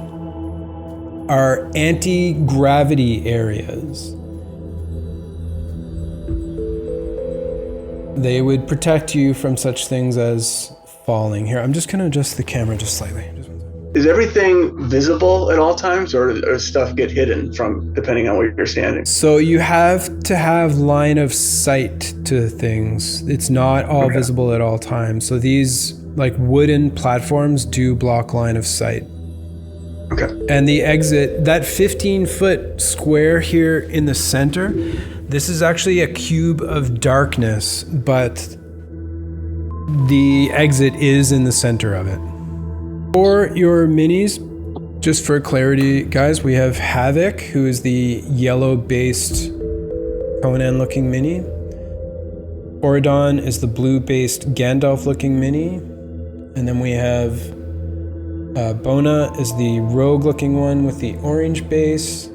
are anti-gravity areas. They would protect you from such things as falling. Here, I'm just going to adjust the camera just slightly.
Is everything visible at all times, or does stuff get hidden from depending on where you're standing?
So you have to have line of sight to things. It's not all visible at all times. So these like wooden platforms do block line of sight.
Okay.
And the exit, that 15-foot square here in the center, this is actually a cube of darkness, but the exit is in the center of it. For your minis, just for clarity, guys, we have Havoc, who is the yellow-based Conan-looking mini. Oridon is the blue-based Gandalf-looking mini. And then we have Bona is the rogue-looking one with the orange base.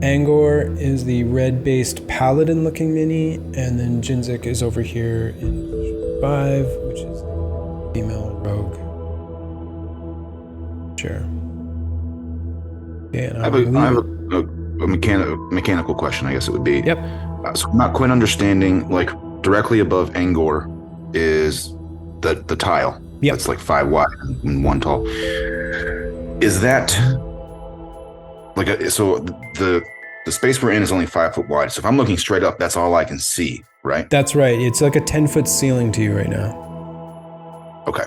Angor is the red-based paladin-looking mini. And then Jinzik is over here in 5, which is the female rogue. Sure. Yeah,
I have a mechanical question, I guess it would be.
Yep.
So I'm not quite understanding, like, directly above Angor is the tile.
Yep.
That's like 5 wide and 1 tall. Is that like so the space we're in is only 5 foot wide. So if I'm looking straight up, that's all I can see, right?
That's right. It's like a 10-foot ceiling to you right now.
Okay.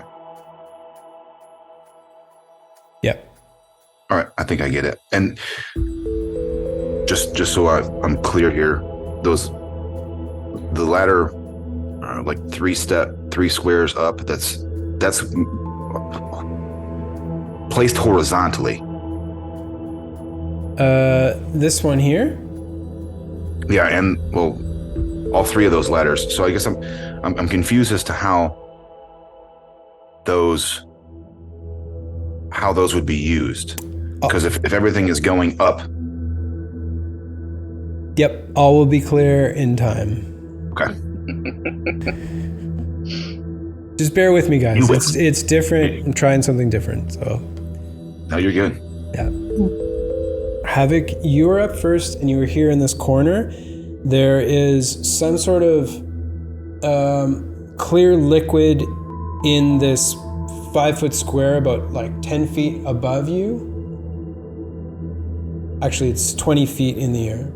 Yep.
All right, I think I get it. And just so I'm clear here, the ladder, like 3 squares up. That's placed horizontally.
This one here.
Yeah, and well, all 3 of those ladders. So I guess I'm confused as to how those would be used. Because if everything is going up.
Yep, all will be clear in time.
Okay.
Just bear with me, guys. It's different. I'm trying something different. So.
No, you're good.
Yeah. Havoc, you were up first, and you were here in this corner. There is some sort of clear liquid in this 5-foot square, about like 10 feet above you. Actually, it's 20 feet in the air.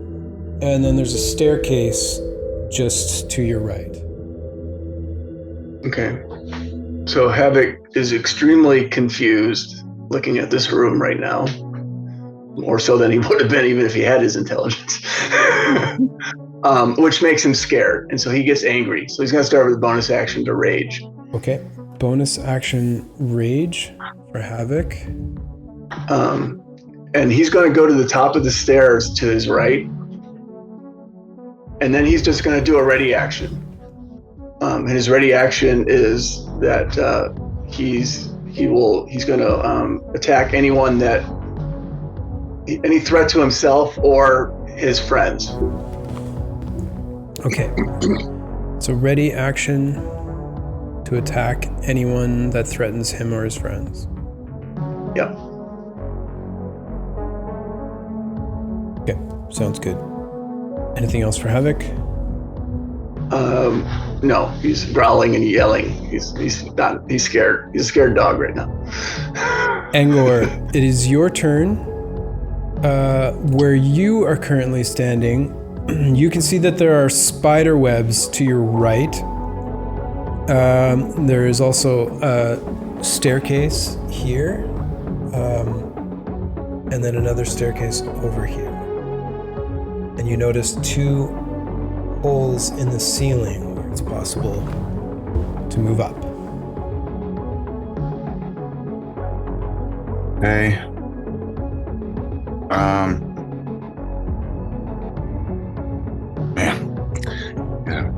And then there's a staircase just to your right.
Okay. So Havoc is extremely confused looking at this room right now. More so than he would have been even if he had his intelligence. Which makes him scared. And so he gets angry. So he's going to start with a bonus action to rage.
Okay. Bonus action rage for Havoc.
And he's going to go to the top of the stairs to his right. And then he's just going to do a ready action. And his ready action is that he's going to attack anyone that any threat to himself or his friends.
Okay. So ready action to attack anyone that threatens him or his friends.
Yep.
Okay, sounds good. Anything else for Havoc?
No, he's growling and yelling. He's scared. He's a scared dog right now.
Angor, it is your turn. Where you are currently standing, you can see that there are spider webs to your right. There is also a staircase here, and then another staircase over here. And you notice 2 holes in the ceiling where it's possible to move up.
Okay. Man, yeah,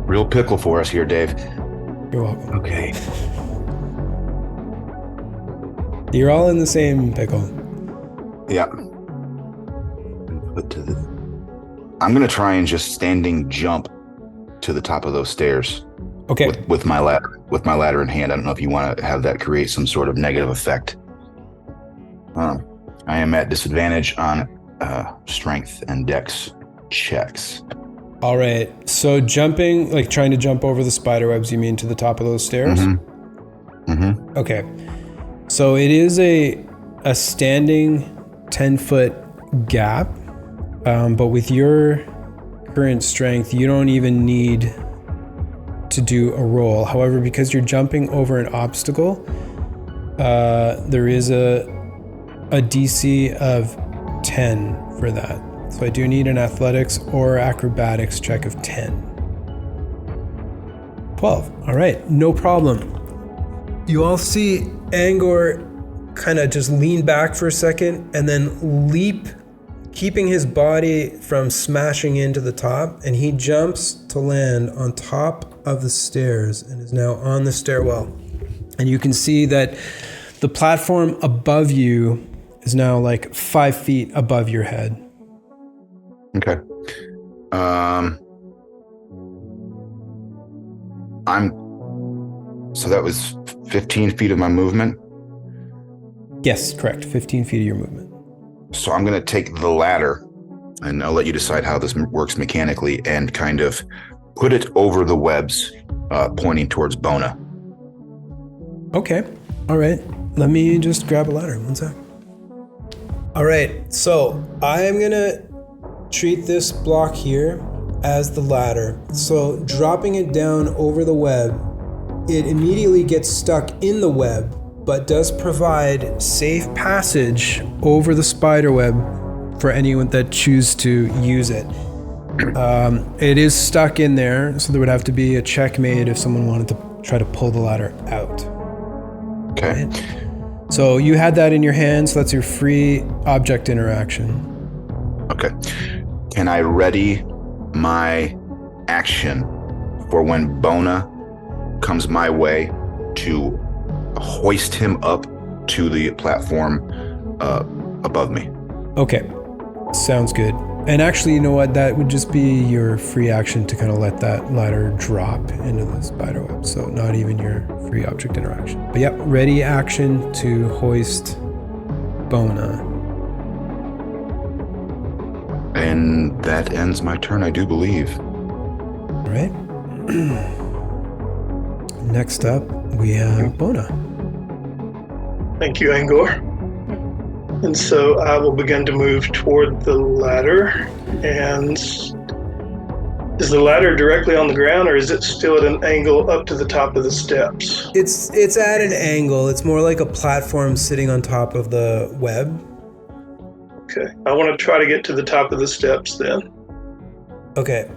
real pickle for us here, Dave.
You're welcome.
Okay.
You're all in the same pickle.
Yeah. I'm gonna try and just standing jump to the top of those stairs.
Okay.
With my ladder in hand. I don't know if you want to have that create some sort of negative effect. I am at disadvantage on strength and dex checks.
All right. So jumping, like trying to jump over the spider webs, you mean to the top of those stairs?
Mm-hmm. Mm-hmm.
Okay. So it is a standing 10-foot gap, but with your current strength, you don't even need to do a roll. However, because you're jumping over an obstacle, there is a DC of 10 for that. So I do need an athletics or acrobatics check of 10. 12. All right, no problem. You all see Angor kind of just lean back for a second and then leap, keeping his body from smashing into the top, and he jumps to land on top of the stairs and is now on the stairwell. And you can see that the platform above you is now like 5 feet above your head.
Okay. So that was 15 feet of my movement?
Yes, correct. 15 feet of your movement.
So I'm going to take the ladder, and I'll let you decide how this works mechanically, and kind of put it over the webs, pointing towards Bona.
Okay. All right. Let me just grab a ladder. One sec. All right. So I am going to treat this block here as the ladder. So dropping it down over the web, it immediately gets stuck in the web, but does provide safe passage over the spider web for anyone that chooses to use it. It is stuck in there, so there would have to be a check made if someone wanted to try to pull the ladder out.
Okay.
Right? So you had that in your hand, so that's your free object interaction.
Okay. Can I ready my action for when Bona comes my way to hoist him up to the platform above me? Okay.
Sounds good. And actually, you know what? That would just be your free action to kind of let that ladder drop into the spider web. So not even your free object interaction. But yep, ready action to hoist Bona.
And that ends my turn, I do believe.
All right. Next up, we have Bona.
Thank you, Angor. And so I will begin to move toward the ladder and Is the ladder directly on the ground, or is it still at an angle up to the top of the steps?
It's at an angle. It's more like a platform sitting on top of the web.
Okay. I want to try to get to the top of the steps then.
Okay.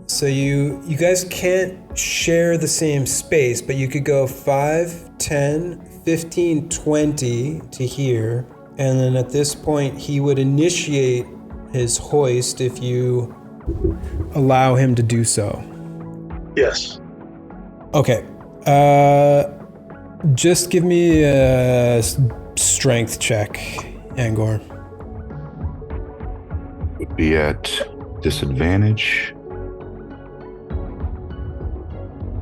So you guys can't share the same space, but you could go 5, 10, 15, 20 to here. And then at this point, he would initiate his hoist if you allow him to do so. Yes. Okay. Just give me a strength check, Angor.
Would be at disadvantage.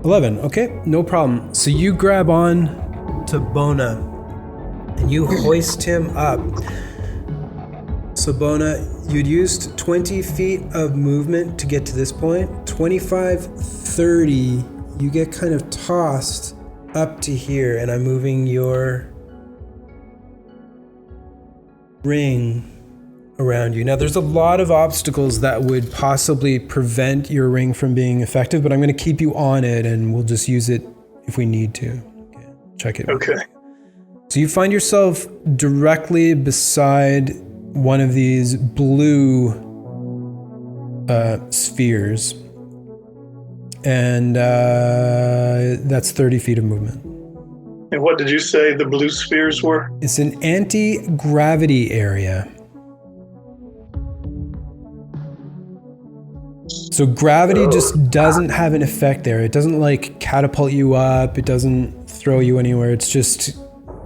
11. Okay, no problem. So you grab on to Bona and you hoist him up. So Bona, you'd used 20 feet of movement to get to this point. 25, 30, you get kind of tossed up to here, and I'm moving your ring around you. Now, there's a lot of obstacles that would possibly prevent your ring from being effective, but I'm going to keep you on it, and we'll just use it if we need to. Okay, check it.
Okay.
So you find yourself directly beside one of these blue spheres, and that's 30 feet of movement.
And what did you say the blue spheres were?
It's an anti-gravity area. So gravity just doesn't have an effect there. It doesn't like catapult you up. It doesn't throw you anywhere. It's just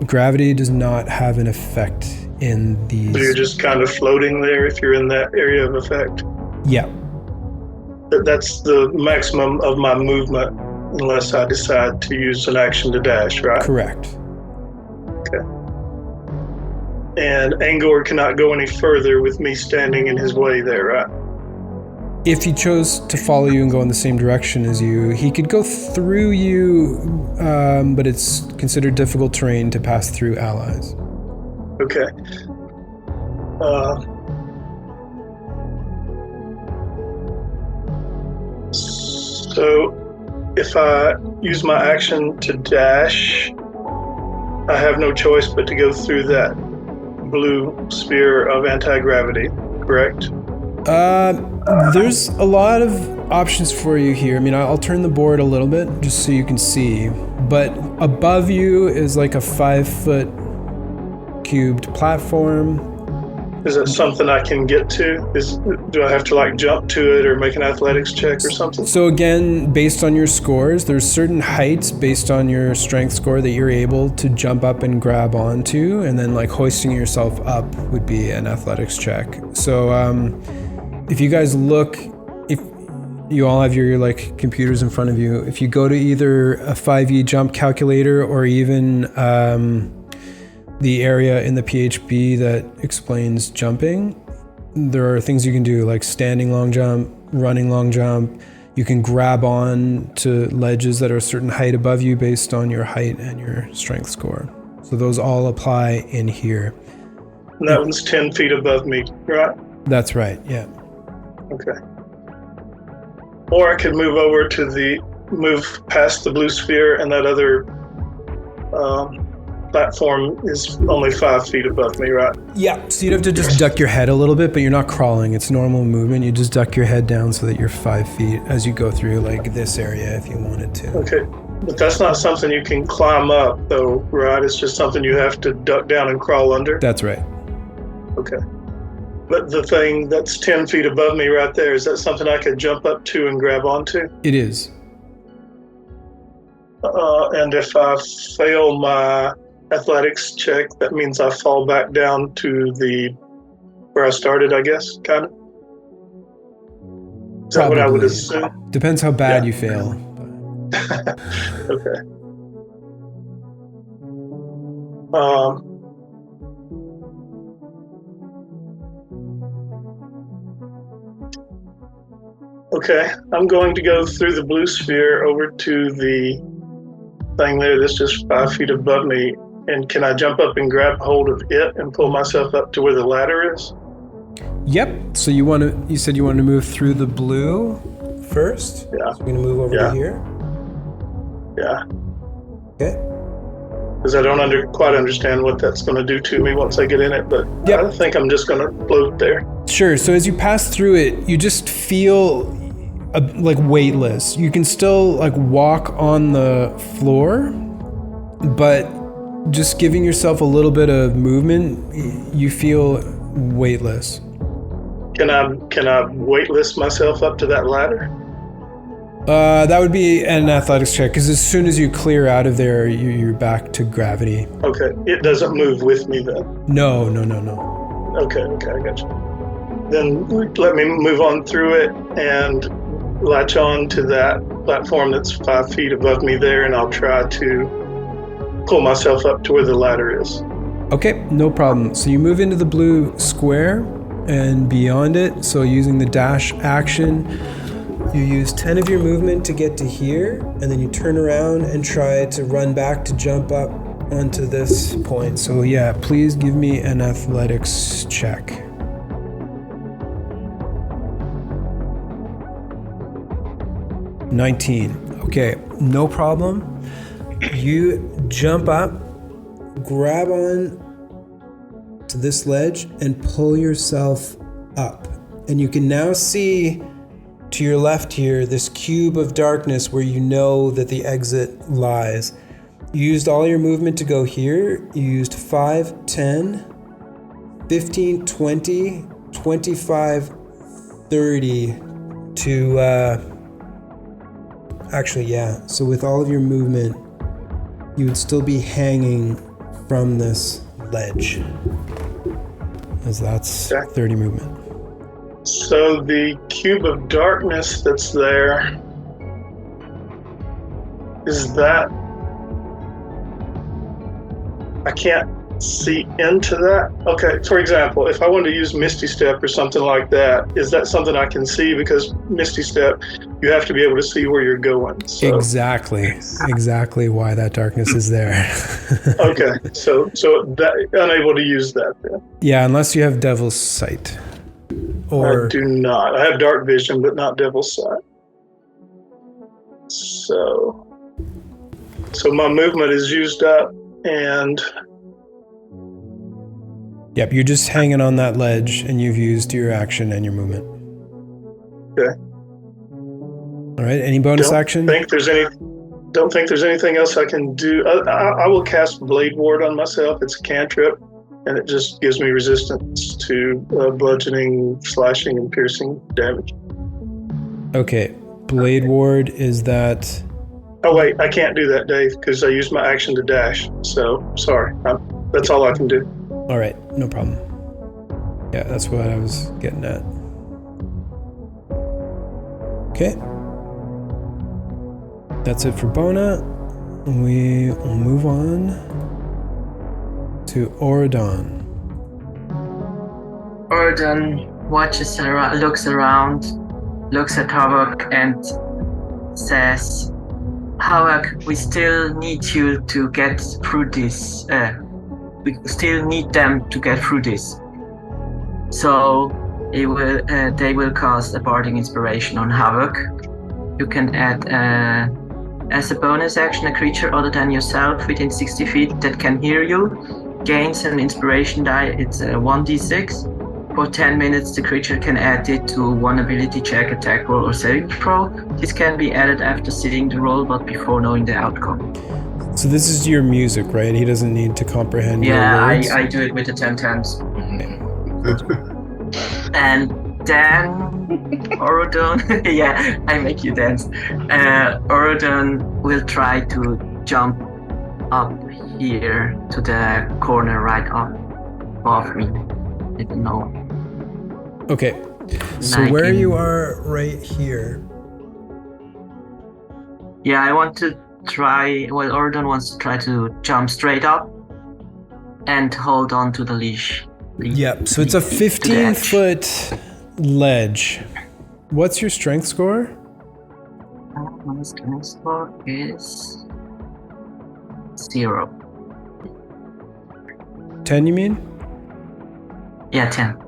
gravity does not have an effect in these.
So you're just kind of floating there if you're in that area of effect?
Yeah.
That's the maximum of my movement unless I decide to use an action to dash, right?
Correct.
Okay. And Angor cannot go any further with me standing in his way there, right?
If he chose to follow you and go in the same direction as you, he could go through you, but it's considered difficult terrain to pass through allies.
Okay. So if I use my action to dash, I have no choice but to go through that blue sphere of anti-gravity, correct?
There's a lot of options for you here. I mean, I'll turn the board a little bit just so you can see. But above you is like a 5-foot cubed platform.
Is that something I can get to? Do I have to like jump to it or make an athletics check or something?
So again, based on your scores, there's certain heights based on your strength score that you're able to jump up and grab onto, and then like hoisting yourself up would be an athletics check. So if you guys look, if you all have your like computers in front of you, if you go to either a 5e jump calculator or even the area in the PHP that explains jumping, there are things you can do like standing long jump, running long jump. You can grab on to ledges that are a certain height above you based on your height and your strength score. So those all apply in here.
And that one's 10 feet above me, right?
That's right, yeah.
Okay. Or I could move past the blue sphere, and that other platform is only 5 feet above me, right?
Yeah, so you'd have to just duck your head a little bit, but you're not crawling. It's normal movement. You just duck your head down so that you're 5 feet as you go through like this area if you wanted to.
Okay, but that's not something you can climb up though, right? It's just something you have to duck down and crawl under?
That's right.
Okay. But the thing that's 10 feet above me right there, is that something I could jump up to and grab onto?
It is.
And if I fail my athletics check, that means I fall back down to where I started, I guess, kind of? Is that what I would assume?
Depends how bad you fail.
Okay. Okay, I'm going to go through the blue sphere over to the thing there that's just 5 feet above me. And can I jump up and grab hold of it and pull myself up to where the ladder is?
Yep. So you said you wanted to move through the blue first.
Yeah.
So we're going to move over to here.
Yeah.
Okay.
Because I don't quite understand what that's going to do to me once I get in it, but
Yep.
I think I'm just going to float there.
Sure. So as you pass through it, you just feel like weightless. You can still like walk on the floor, but just giving yourself a little bit of movement, you feel weightless.
Can I weightless myself up to that ladder?
That would be an athletics check, because as soon as you clear out of there, you're back to gravity.
Okay. It doesn't move with me then.
No.
Okay, I got you. Then let me move on through it and latch on to that platform that's 5 feet above me there, and I'll try to pull myself up to where the ladder is.
Okay, no problem. So you move into the blue square and beyond it. So using the dash action, you use 10 of your movement to get to here, and then you turn around and try to run back to jump up onto this point. So yeah, please give me an athletics check. 19. Okay, no problem. You jump up, grab on to this ledge, and pull yourself up. And you can now see to your left here this cube of darkness where you know that the exit lies. You used all your movement to go here. You used 5, 10, 15, 20, 25, 30 to actually, yeah. So with all of your movement, you would still be hanging from this ledge, as that's 30 movement.
So the cube of darkness that's there, is that... I can't see into that? Okay, for example, if I wanted to use Misty Step or something like that, is that something I can see? Because Misty Step, you have to be able to see where you're going. So.
Exactly why that darkness is there.
Okay, so that, unable to use that then?
Yeah, unless you have Devil's Sight. Or
I do not. I have dark vision, but not Devil's Sight. So my movement is used up, and
yep, you're just hanging on that ledge, and you've used your action and your movement.
Okay.
All right. Any bonus action?
Don't think there's anything else I can do. I will cast Blade Ward on myself. It's a cantrip, and it just gives me resistance to bludgeoning, slashing, and piercing damage. Okay.
Blade Ward, is that...
Oh, wait, I can't do that, Dave, because I used my action to dash. So, sorry. That's all I can do.
All right, no problem. Yeah, that's what I was getting at. Okay. That's it for Bona. We will move on to Oridon.
Oridon watches around, looks around, looks at Havok and says, Havok, we still need you to get through this. We still need them to get through this. So they will cast a Bardic Inspiration on Havok. You can add as a bonus action, a creature other than yourself within 60 feet that can hear you gains an inspiration die. It's a 1d6. For 10 minutes, the creature can add it to one ability check, attack roll, or saving throw. This can be added after seeing the roll, but before knowing the outcome.
So this is your music, right? He doesn't need to comprehend your words?
Yeah, I do it with the 10 times. And then Orodon, yeah, I make you dance. Orodon will try to jump up here to the corner right up above me. I don't know.
Okay, so where you are right here.
Yeah, I want to try, well, Orodon wants to try to jump straight up and hold on to the leash.
Yep, so it's a 15-foot ledge. What's your strength score?
My strength score is 0.
10, you mean?
Yeah, 10.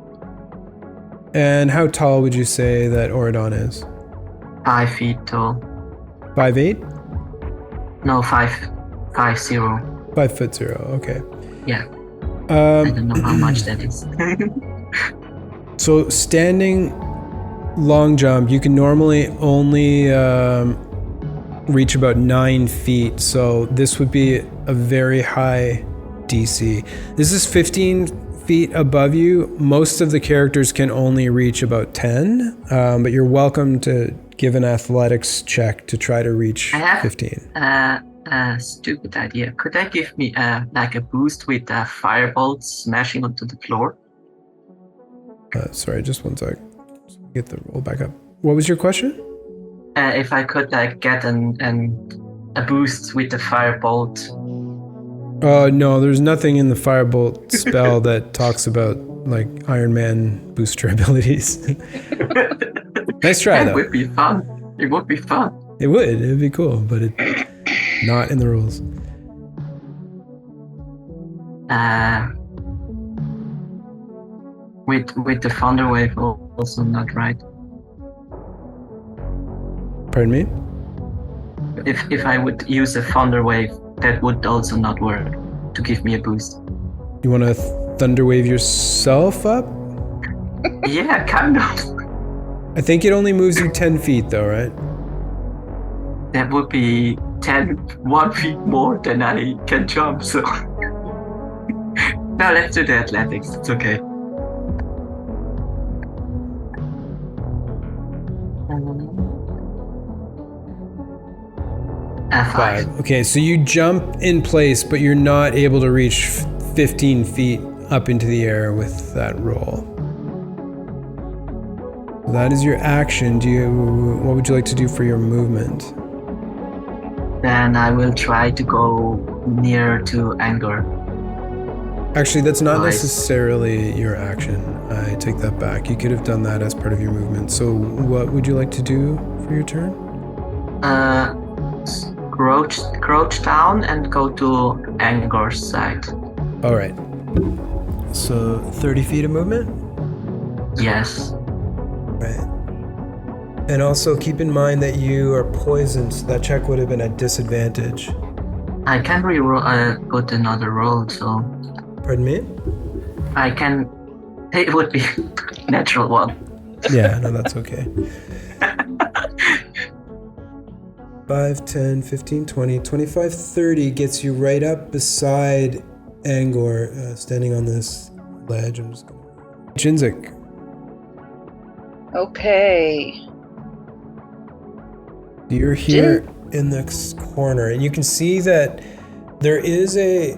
And how tall would you say that Oridon is?
5 feet tall.
5'8"?
No, 5'0".
5'0", okay.
Yeah. I don't know how much that is.
So standing long jump, you can normally only reach about 9 feet. So this would be a very high DC. This is 15 feet above you. Most of the characters can only reach about 10, but you're welcome to give an athletics check to try to reach 15.
Stupid idea. Could that give me like a boost with firebolt smashing onto the floor?
Sorry, just one sec. Get the roll back up. What was your question?
If I could like get a boost with the firebolt.
No, there's nothing in the firebolt spell that talks about like Iron Man booster abilities. Nice try though.
It would be fun. It would be fun.
It would. It'd be cool, but it's not in the rules.
With the thunder wave also not right.
Pardon me?
If I would use a thunder wave, that would also not work to give me a boost.
You want to thunder wave yourself up?
Yeah, kind of.
I think it only moves you 10 feet though, right?
That would be 1 feet more than I can jump, so... No, let's do the athletics, it's okay. Five.
Okay, so you jump in place, but you're not able to reach 15 feet up into the air with that roll. That is your action. What would you like to do for your movement?
Then I will try to go near to Anger.
Actually, that's not
Nice.
necessarily your action. I take that back. You could have done that as part of your movement. So what would you like to do for your turn?
Crouch down and go to Anger's side.
All right. So 30 feet of movement?
Yes.
Right. And also keep in mind that you are poisoned, so that check would have been at disadvantage.
I can put another roll, so
Pardon me?
I can. It would be natural one.
Yeah, no, that's okay. 5, 10, 15, 20, 25, 30 gets you right up beside Angor, standing on this ledge. I'm just going to... Jinzik.
Okay.
You're here in this corner, and you can see that there is a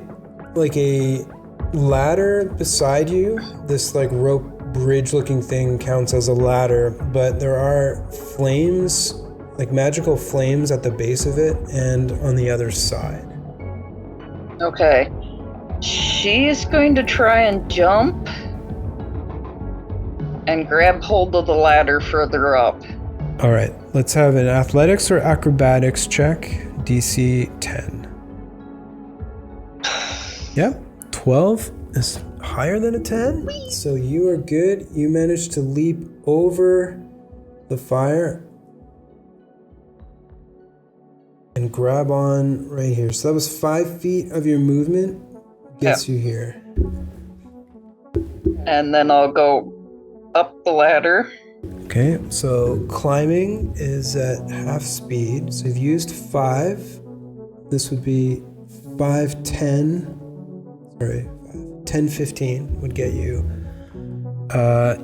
ladder beside you. This like rope bridge looking thing counts as a ladder, but there are flames, like magical flames at the base of it and on the other side.
Okay. She is going to try and jump and grab hold of the ladder further up.
All right, let's have an athletics or acrobatics check, DC 10. Yep, 12 is higher than a 10, so you are good. You managed to leap over the fire and grab on right here. So that was 5 feet of your movement gets you here.
And then I'll go up the ladder.
Okay, so climbing is at half speed. So you've used 5. This would be 5, 10. Sorry, 10, 15 would get you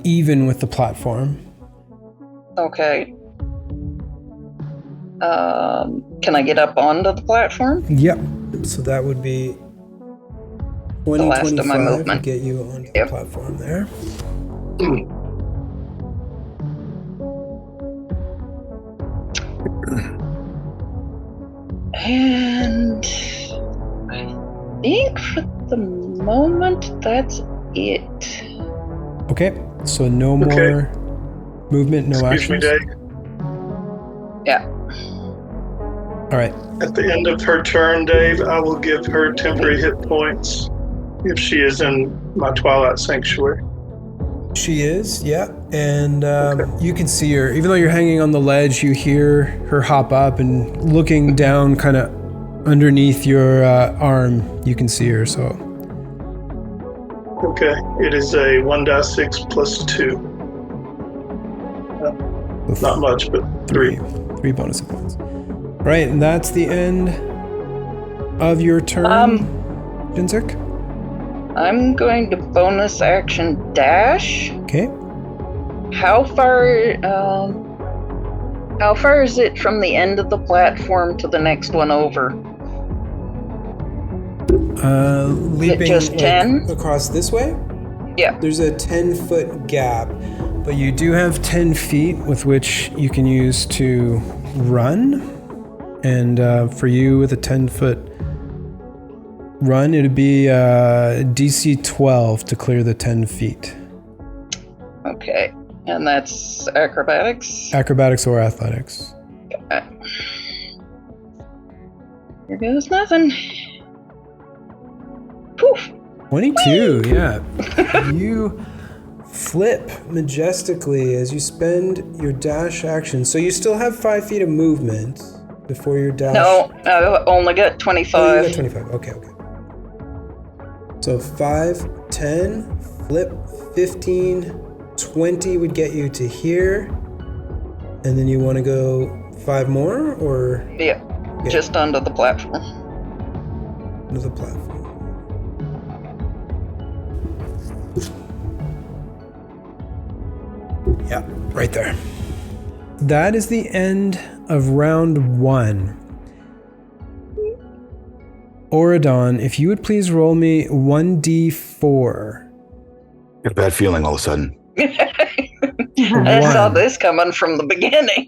even with the platform.
Okay. Can I get up onto the platform?
Yep. So that would be 20,
The last of my
25
movement.
would get you onto
Yep.
the platform there.
And I think for the moment that's it.
Okay, so no
Okay.
more movement, no
Excuse me,
actions.
Dave.
Yeah.
All right.
At the end of her turn, Dave, I will give her temporary hit points if she is in my Twilight Sanctuary.
She is, yeah. And you can see her. Even though you're hanging on the ledge, you hear her hop up and looking down kind of underneath your arm, you can see her, so.
Okay, it is a 1d6 plus 2. Not much, but 3.
3 bonus points. Right, and that's the end of your turn, Jinzik?
I'm going to bonus action dash.
Okay.
How far is it from the end of the platform to the next one over?
Leaping
just 10?
Across this way?
Yeah.
There's a 10-foot gap, but you do have 10 feet with which you can use to run. And for you with a 10-foot run, it'd be DC 12 to clear the 10 feet.
Okay. And that's acrobatics?
Acrobatics or athletics.
Here goes nothing. Poof.
22, yeah. You flip majestically as you spend your dash action. So you still have 5 feet of movement before your dash.
No, I only got 25.
Oh, you got 25. Okay. So 5, 10, flip, 15, 20 would get you to here. And then you want to go 5 more, or?
Yeah, just under the platform.
Under the platform. Yeah, right there. That is the end of round 1. Auradon, if you would please roll me 1d4.
Got a bad feeling all of a sudden.
I saw this coming from the beginning.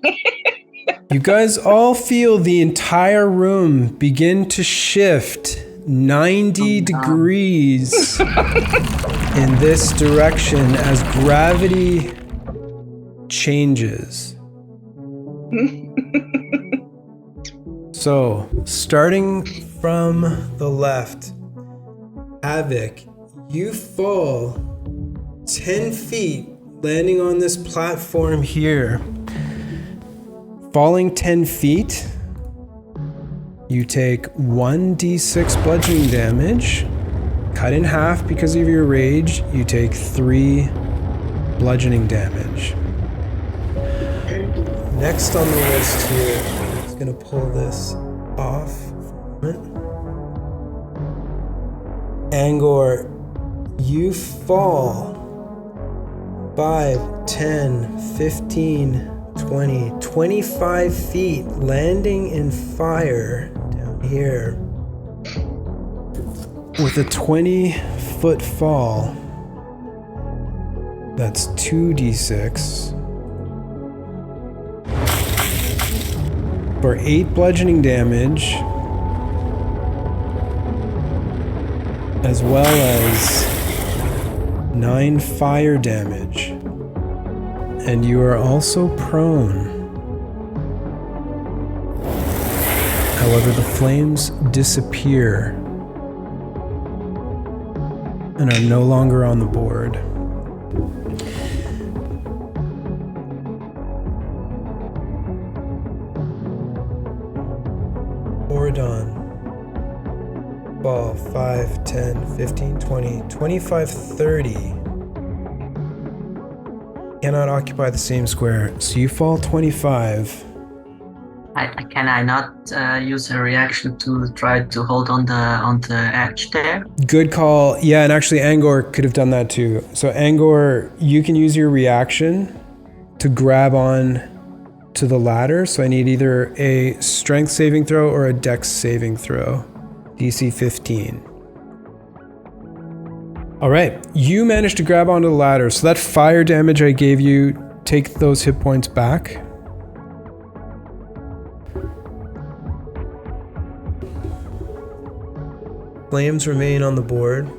You guys all feel the entire room begin to shift 90 degrees in this direction as gravity changes. So, starting from the left, Havoc, you fall 10 feet, landing on this platform here. Falling 10 feet, you take 1d6 bludgeoning damage. Cut in half because of your rage, you take 3 bludgeoning damage. Next on the list here, I'm just gonna pull this off for a moment. Angor, you fall 5, 10, 15, 20, 25 feet, landing in fire down here. With a 20-foot fall, that's 2d6. For 8 bludgeoning damage, as well as 9 fire damage. And you are also prone. However, the flames disappear and are no longer on the board. Auradon. Fall 5, 10, 15, 20, 25, 30. Cannot occupy the same square, so you fall 25.
Can I not use a reaction to try to hold on the edge there?
Good call. Yeah, and actually Angor could have done that too. So Angor, you can use your reaction to grab on to the ladder. So I need either a strength saving throw or a dex saving throw. DC 15. All right, you managed to grab onto the ladder. So that fire damage I gave you, take those hit points back. Flames remain on the board.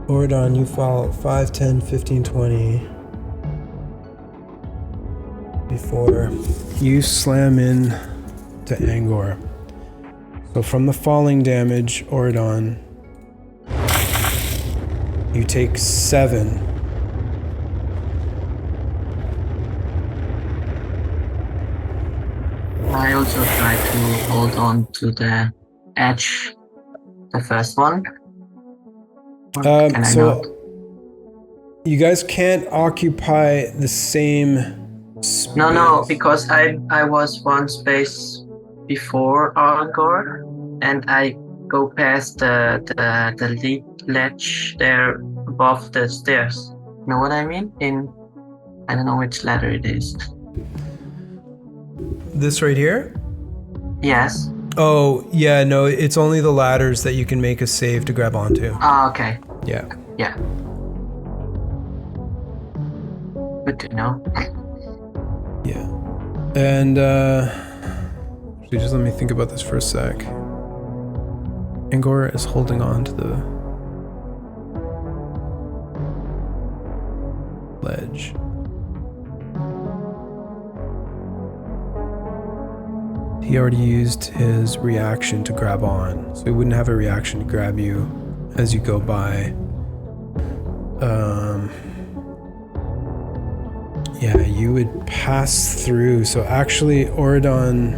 Auradon, you fall 5, 10, 15, 20. Before you slam in to Angor. So from the falling damage, Oridon, you take 7.
I also try to hold on to the edge, the first one. Or can I not?
You guys can't occupy the same space.
No, because I was one space before Argor, and I go past the ledge there above the stairs. Know what I mean? I don't know which ladder it is.
This right here?
Yes.
Oh, yeah, no, it's only the ladders that you can make a save to grab onto.
Ah, okay.
Yeah.
Yeah. Good to know.
Yeah. And, actually, just let me think about this for a sec. Angor is holding on to the ledge. He already used his reaction to grab on, so he wouldn't have a reaction to grab you as you go by. Yeah, you would pass through. So actually, Oridon,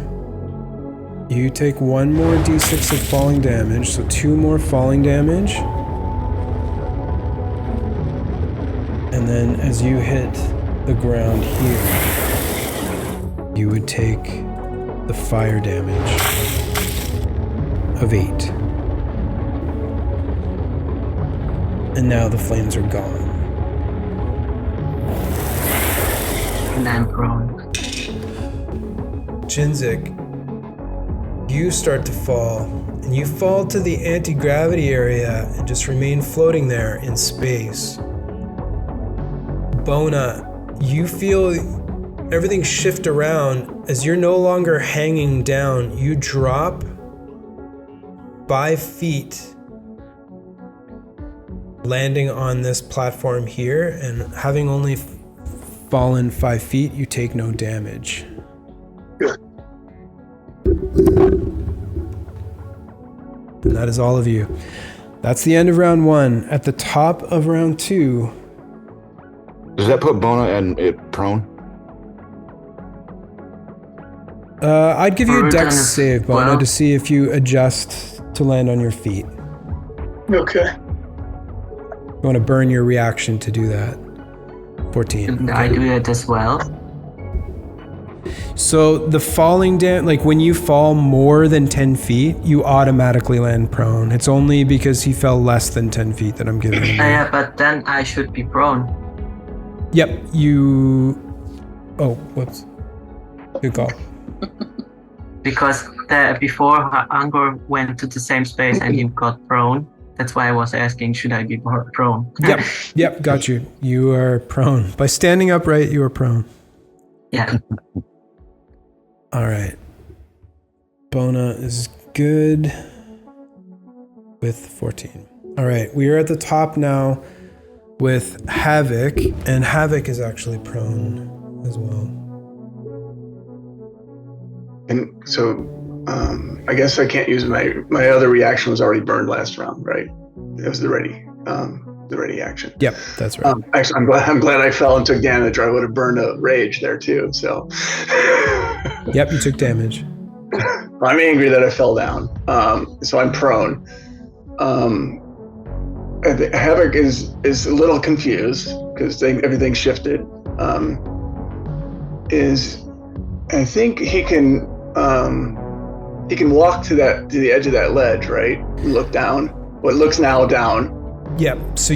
you take 1 more d6 of falling damage, so 2 more falling damage. And then as you hit the ground here, you would take the fire damage of 8. And now the flames are gone.
And I'm prone.
Jinzik, you start to fall, and you fall to the anti-gravity area and just remain floating there in space. Bona, you feel everything shift around as you're no longer hanging down. You drop 5 feet, landing on this platform here, and having only fallen 5 feet, you take no damage.
Good.
And that is all of you. That's the end of round 1. At the top of round 2...
Does that put Bona and it prone?
I'd give you a dex save, Bona,
well,
to see if you adjust to land on your feet.
Okay.
You want to burn your reaction to do that. 14.
I do it as well.
So the falling down, like when you fall more than 10 feet, you automatically land prone. It's only because he fell less than 10 feet that I'm giving him.
Yeah, but then I should be prone.
Yep, you... Oh, whoops. Good call.
Because before Angor went to the same space and you got prone. That's why I was asking, should I be prone?
Yep, got you. You are prone. By standing upright, you are prone.
Yeah.
All right. Bona is good with 14. All right, we are at the top now with Havoc, and Havoc is actually prone as well.
And so, I guess I can't use my other reaction was already burned last round, right? It was the ready action.
Yep, that's right.
Actually, I'm glad I fell and took damage, or I would have burned a rage there too. So.
Yep, you took damage.
I'm angry that I fell down. So I'm prone. Havoc is a little confused because everything shifted. I think he can walk to the edge of that ledge, right? And look down. What looks now down.
Yep. So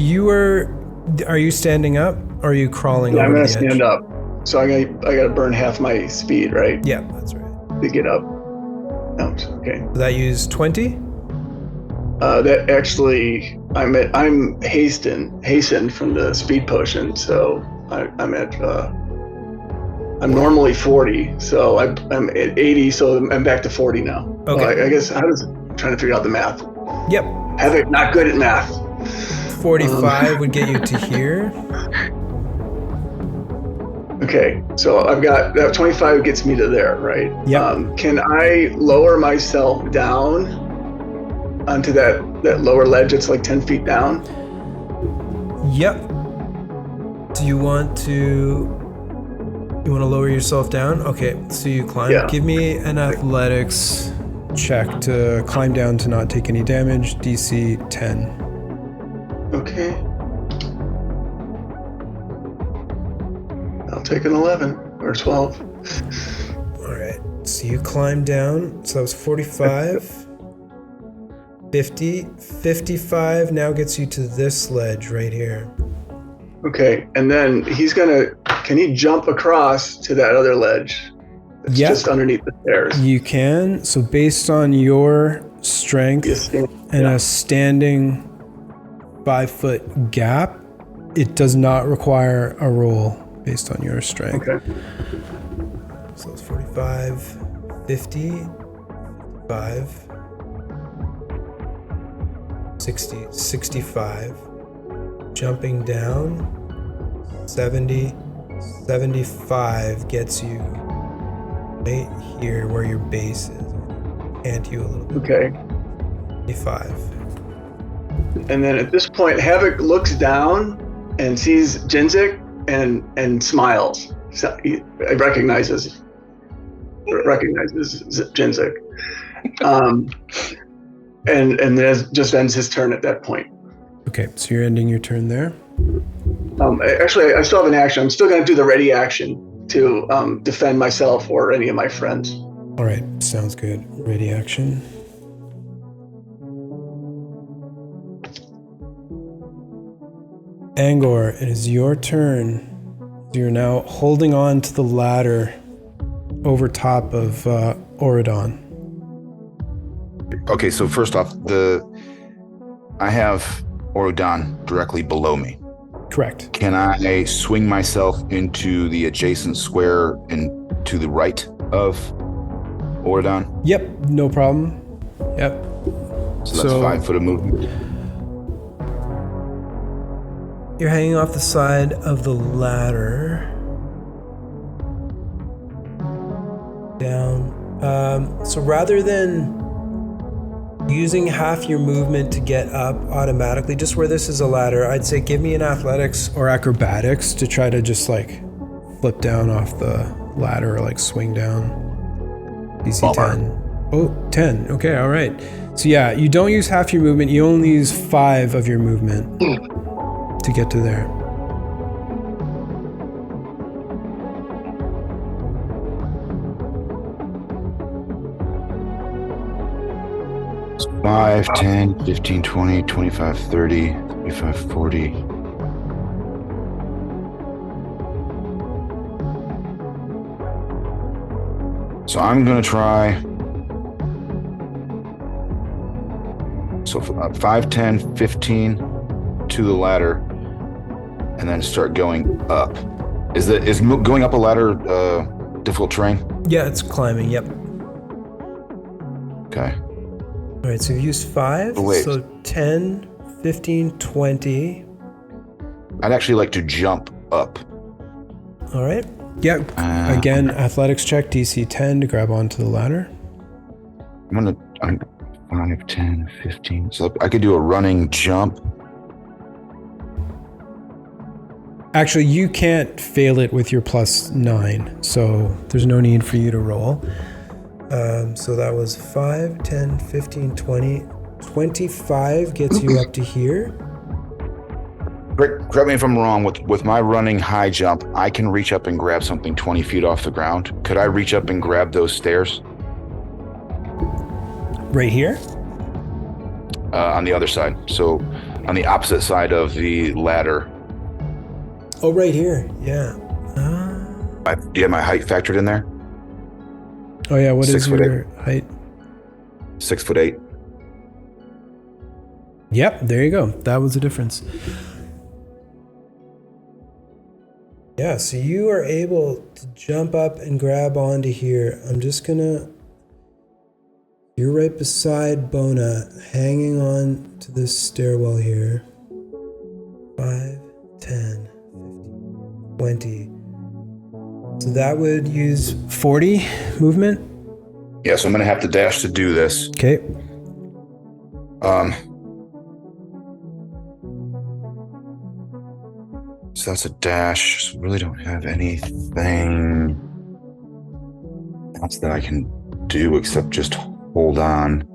are you standing up or are you crawling over
I'm gonna
the edge?
stand up. So I gotta burn half my speed, right?
Yeah, that's right.
To get up. No, okay.
So that used 20?
That actually, I'm hastened from the speed potion, so I'm at. I'm normally 40, so I'm at 80, so I'm back to 40 now.
Okay.
Well, I guess I'm trying to figure out the math.
Yep.
Havoc, not good at math.
45 would get you to here.
Okay, so I've got that 25 gets me to there, right?
Yep.
Can I lower myself down onto that lower ledge? It's like 10 feet down.
Yep. Do you want to lower yourself down? Okay, so you climb.
Yeah.
Give me an athletics check to climb down to not take any damage. DC 10.
Okay. I'll take an 11 or 12.
All right. So you climb down. So that was 45. 50. 55 now gets you to this ledge right here.
Okay, and then can he jump across to that other ledge? It's just underneath the stairs.
You can. So based on your strength and a standing 5-foot gap, it does not require a roll based on your strength.
Okay.
So it's 45, 50, 5, 60, 65. Jumping down, 70, 75 gets you right here where your base is. And you a little bit.
Okay.
75.
And then at this point, Havoc looks down and sees Jinzik and smiles. So he recognizes Jinzik. And then just ends his turn at that point.
Okay, so you're ending your turn there.
Actually, I still have an action. I'm still going to do the ready action to defend myself or any of my friends.
All right, sounds good. Ready action. Angor, it is your turn. You're now holding on to the ladder over top of Auridon.
Okay, so first off, I have Auridon directly below me.
Correct.
Can I swing myself into the adjacent square and to the right of Auridon?
Yep, no problem. Yep.
So that's 5 foot of movement.
You're hanging off the side of the ladder. Down. So rather than using half your movement to get up automatically, just where this is a ladder, I'd say give me an athletics or acrobatics to try to just like flip down off the ladder or like swing down. DC 10. Oh, 10. Okay, all right. So yeah, you don't use half your movement. You only use 5 of your movement to get to there.
It's 5, 10, 15, 20, 25, 30, 35, 40. So I'm going to try. So 5, 10, 15 to the ladder, and then start going up. Is going up a ladder difficult terrain?
Yeah, it's climbing. Yep.
Okay.
All right, so you've used 5.
Oh, wait.
So 10, 15, 20.
I'd actually like to jump up.
All right. Yep. Again, athletics check, DC 10 to grab onto the ladder.
I'm 5, 10, 15. So I could do a running jump.
Actually, you can't fail it with your +9, so there's no need for you to roll. So that was 5, 10, 15, 20. 25 gets you up to here.
Correct me if I'm wrong. With my running high jump, I can reach up and grab something 20 feet off the ground. Could I reach up and grab those stairs?
Right here?
On the other side. So on the opposite side of the ladder.
Oh, right here. Yeah.
Do you have my height factored in there?
Oh, yeah. What is
6'8".
your height?
6'8".
Yep. There you go. That was the difference. Yeah. So you are able to jump up and grab onto here. I'm just going to... You're right beside Bona, hanging on to this stairwell here. 5, 10, 15, 20. So that would use 40 movement.
Yeah, so I'm going to have to dash to do this.
Okay.
So that's a dash. So really don't have anything else that I can do except just hold on.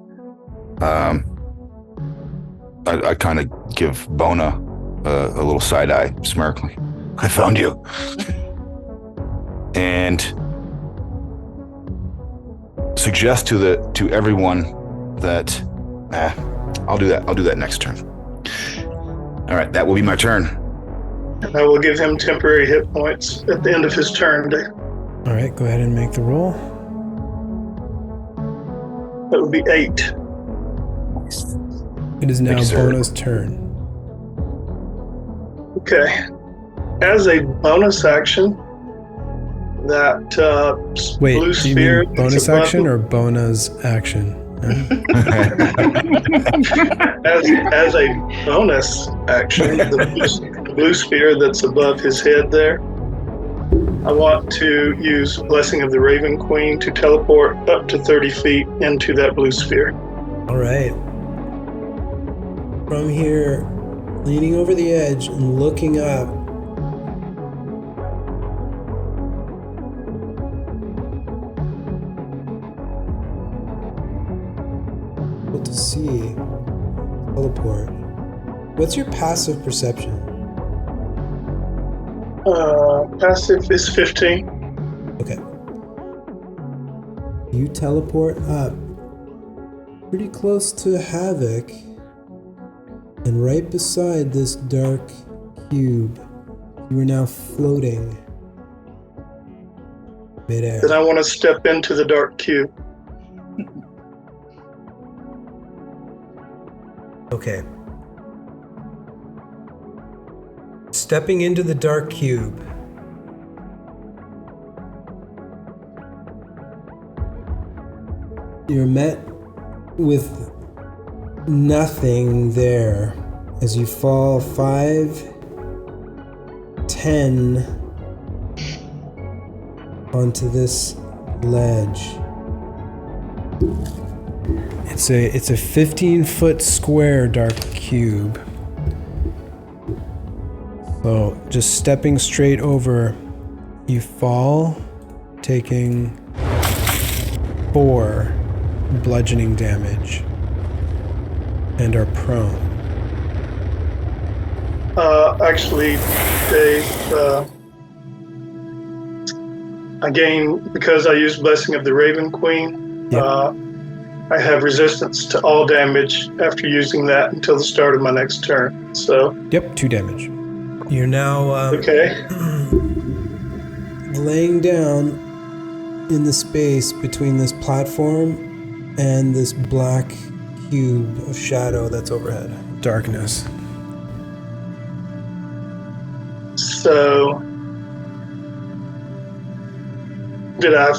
I kind of give Bona a little side eye smirk, like, I found you. And suggest to everyone that I'll do that next turn. All right, that will be my turn.
And I will give him temporary hit points at the end of his turn.
All right, go ahead and make the roll.
That would be 8.
It is now Bona's turn.
Okay. As a bonus action, that
Wait,
blue
do you
sphere.
mean bonus action or Bona's action?
As a bonus action, the blue sphere that's above his head there, I want to use Blessing of the Raven Queen to teleport up to 30 feet into that blue sphere.
All right. From here, leaning over the edge and looking up, able to see, teleport. What's your passive perception?
Passive is 15.
Okay. You teleport up pretty close to Havoc, and right beside this dark cube, you are now floating midair.
Then I want to step into the dark cube.
Okay. Stepping into the dark cube. You're met with nothing there as you fall 5, 10 onto this ledge. It's a 15-foot square dark cube. So just stepping straight over, you fall, taking 4 bludgeoning damage, and are prone.
Actually, Dave, again, because I used Blessing of the Raven Queen,
Yep.
I have resistance to all damage after using that until the start of my next turn. So,
Yep, 2 damage. You're now
okay.
laying down in the space between this platform and this black cube of shadow that's overhead. Darkness.
So, did I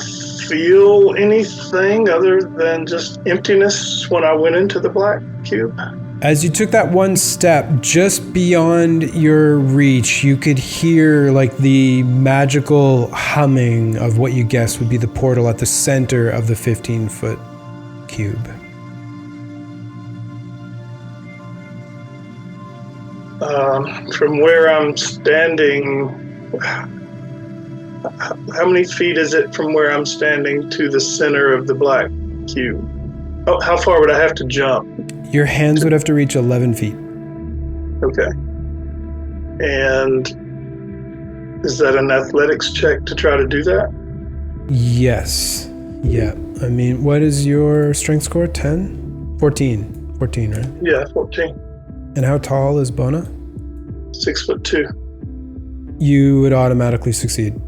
feel anything other than just emptiness when I went into the black cube?
As you took that one step, just beyond your reach, you could hear like the magical humming of what you guess would be the portal at the center of the 15-foot cube.
From where I'm standing, how many feet is it from where I'm standing to the center of the black cube? Oh, how far would I have to jump?
Your hands would have to reach 11 feet.
Okay. And is that an athletics check to try to do that?
Yes. Yeah. I mean, what is your strength score? 10? 14. 14, right?
Yeah, 14.
And how tall is Bona?
6'2".
You would automatically succeed.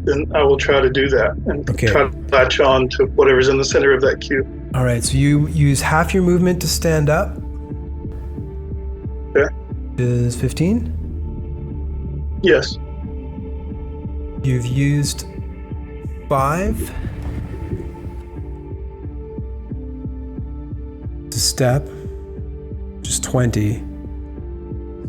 Then I will try to do that and
Okay.
try to latch on to whatever's in the center of that cube.
All right, so you use half your movement to stand up.
Okay.
Is 15?
Yes.
You've used 5 to step, just 20.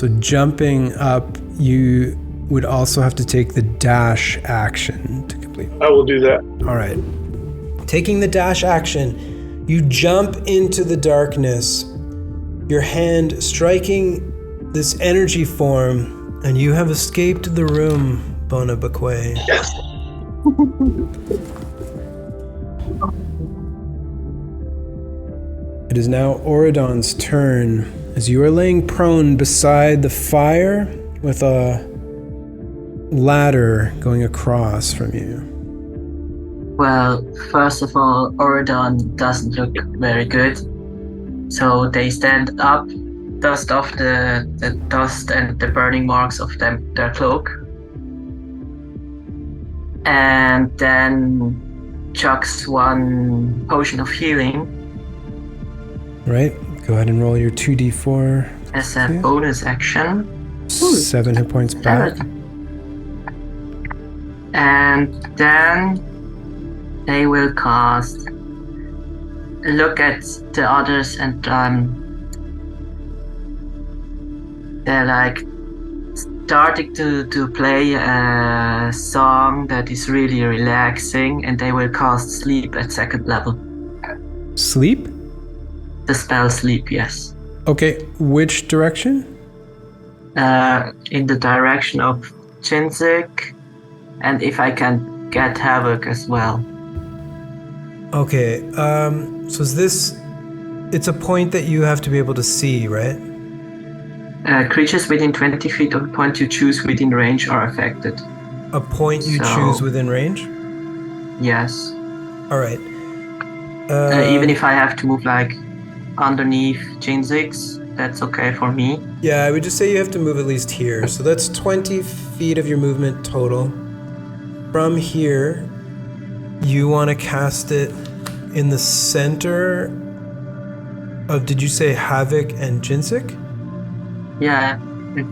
So jumping up, you would also have to take the dash action to complete.
I will do that.
All right. Taking the dash action, you jump into the darkness, your hand striking this energy form, and you have escaped the room, Bonabakwe.
Yes.
It is now Oridon's turn, as you are laying prone beside the fire with a ladder going across from you.
Well, first of all, Oridon doesn't look very good. So they stand up, dust off the dust and the burning marks of their cloak. And then chucks one potion of healing.
Right, go ahead and roll your 2d4.
As a bonus action.
7 hit points back.
And then they will cast. Look at the others, and they're like starting to play a song that is really relaxing, and they will cast Sleep at 2nd level.
Sleep?
The spell Sleep, yes.
Okay, which direction?
In the direction of Jinzik, and if I can get Havoc as well.
Okay, so is this... It's a point that you have to be able to see, right?
Creatures within 20 feet of the point you choose within range are affected.
A point you choose within range?
Yes.
Alright.
Even if I have to move like underneath Jinzik's, that's okay for me.
Yeah, I would just say you have to move at least here. So that's 20 feet of your movement total. From here, you want to cast it in the center of, did you say Havoc and Jinzik?
Yeah, if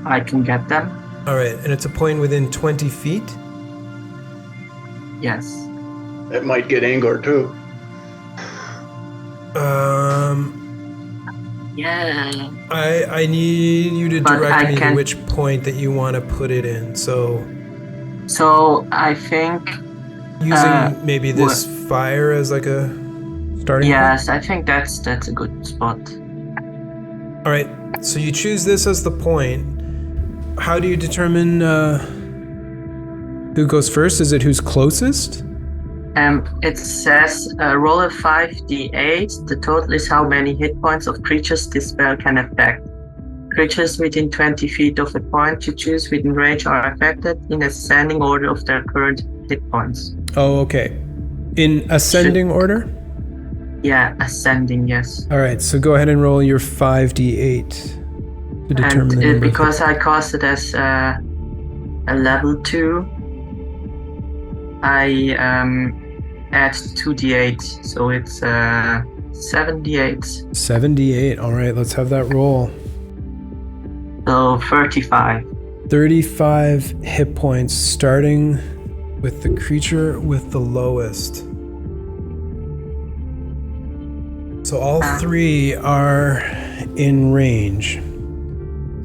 I can get them.
Alright, and it's a point within 20 feet?
Yes.
That might get Angor too.
Yeah.
I need you to direct me to which point that you want to put it in. So
I think
using maybe this fire as like a starting
yes,
point?
I think that's a good spot.
All right. So you choose this as the point. How do you determine who goes first? Is it who's closest?
It says roll a 5d8. The total is how many hit points of creatures this spell can affect. Creatures within 20 feet of the point you choose within range are affected in ascending order of their current hit points.
Oh, okay. In ascending order?
Yeah, ascending, yes.
All right, so go ahead and roll your 5d8 to determine the number.
Because I cast it as a level 2, I add 2d8, so it's 7d8.
7d8, all right, let's have that roll.
So 35.
35 hit points, starting with the creature with the lowest. So all three are in range.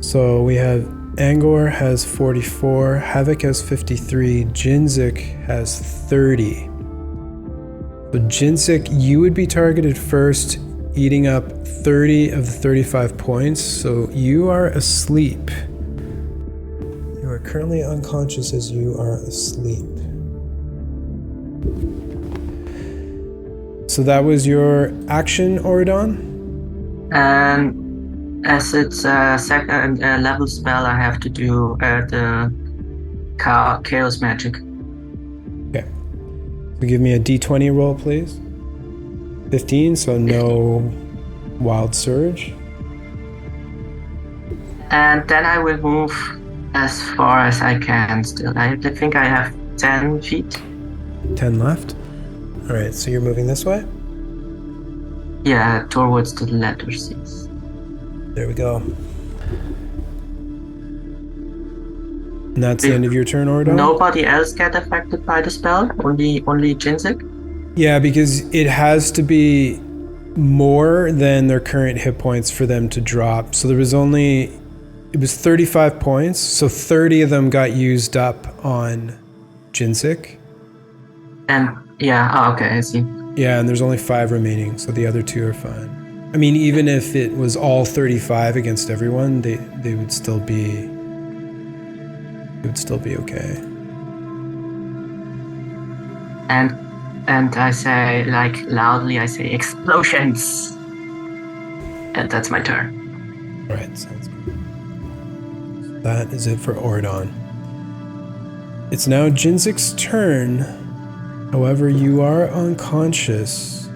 So we have Angor has 44, Havoc has 53, Jinzik has 30. So Jinzik, you would be targeted first, eating up 30 of the 35 points. So you are asleep. You are currently unconscious as you are asleep. So that was your action, Oridon?
As it's a second level spell, I have to do the chaos magic.
Okay. So give me a d20 roll, please. 15, so no wild surge.
And then I will move as far as I can still. I think I have 10 feet.
10 left. All right, so you're moving this way?
Yeah, towards the letter C's.
There we go. And that's the end of your turn, Oridon?
Nobody else get affected by the spell? Only Jinzik?
Yeah, because it has to be more than their current hit points for them to drop. So there was only It was 35 points, so 30 of them got used up on Jinzik.
And yeah, okay, I see.
Yeah, and there's only 5 remaining, so the other 2 are fine. I mean, even if it was all 35 against everyone, they would still be... It would still be okay.
And I say, like, loudly, I say, explosions! And that's my turn.
All right, sounds good. So that is it for Ordon. It's now Jinzik's turn. However, you are unconscious.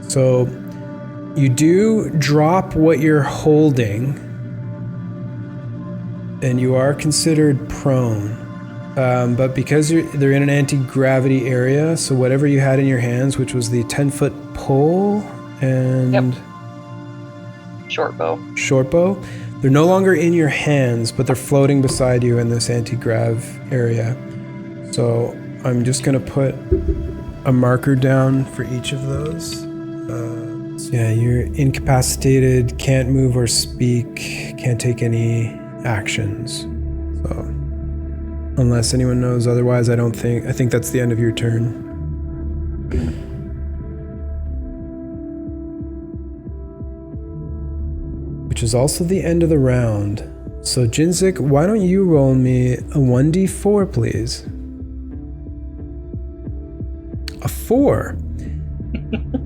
So you do drop what you're holding, and you are considered prone. But because they're in an anti-gravity area, so whatever you had in your hands, which was the 10-foot pole and
Short
bow, they're no longer in your hands, but they're floating beside you in this anti-grav area. So I'm just going to put a marker down for each of those. So yeah, you're incapacitated, can't move or speak, can't take any actions. So unless anyone knows otherwise, I think that's the end of your turn. Which is also the end of the round. So Jinzik, why don't you roll me a 1d4, please? A 4.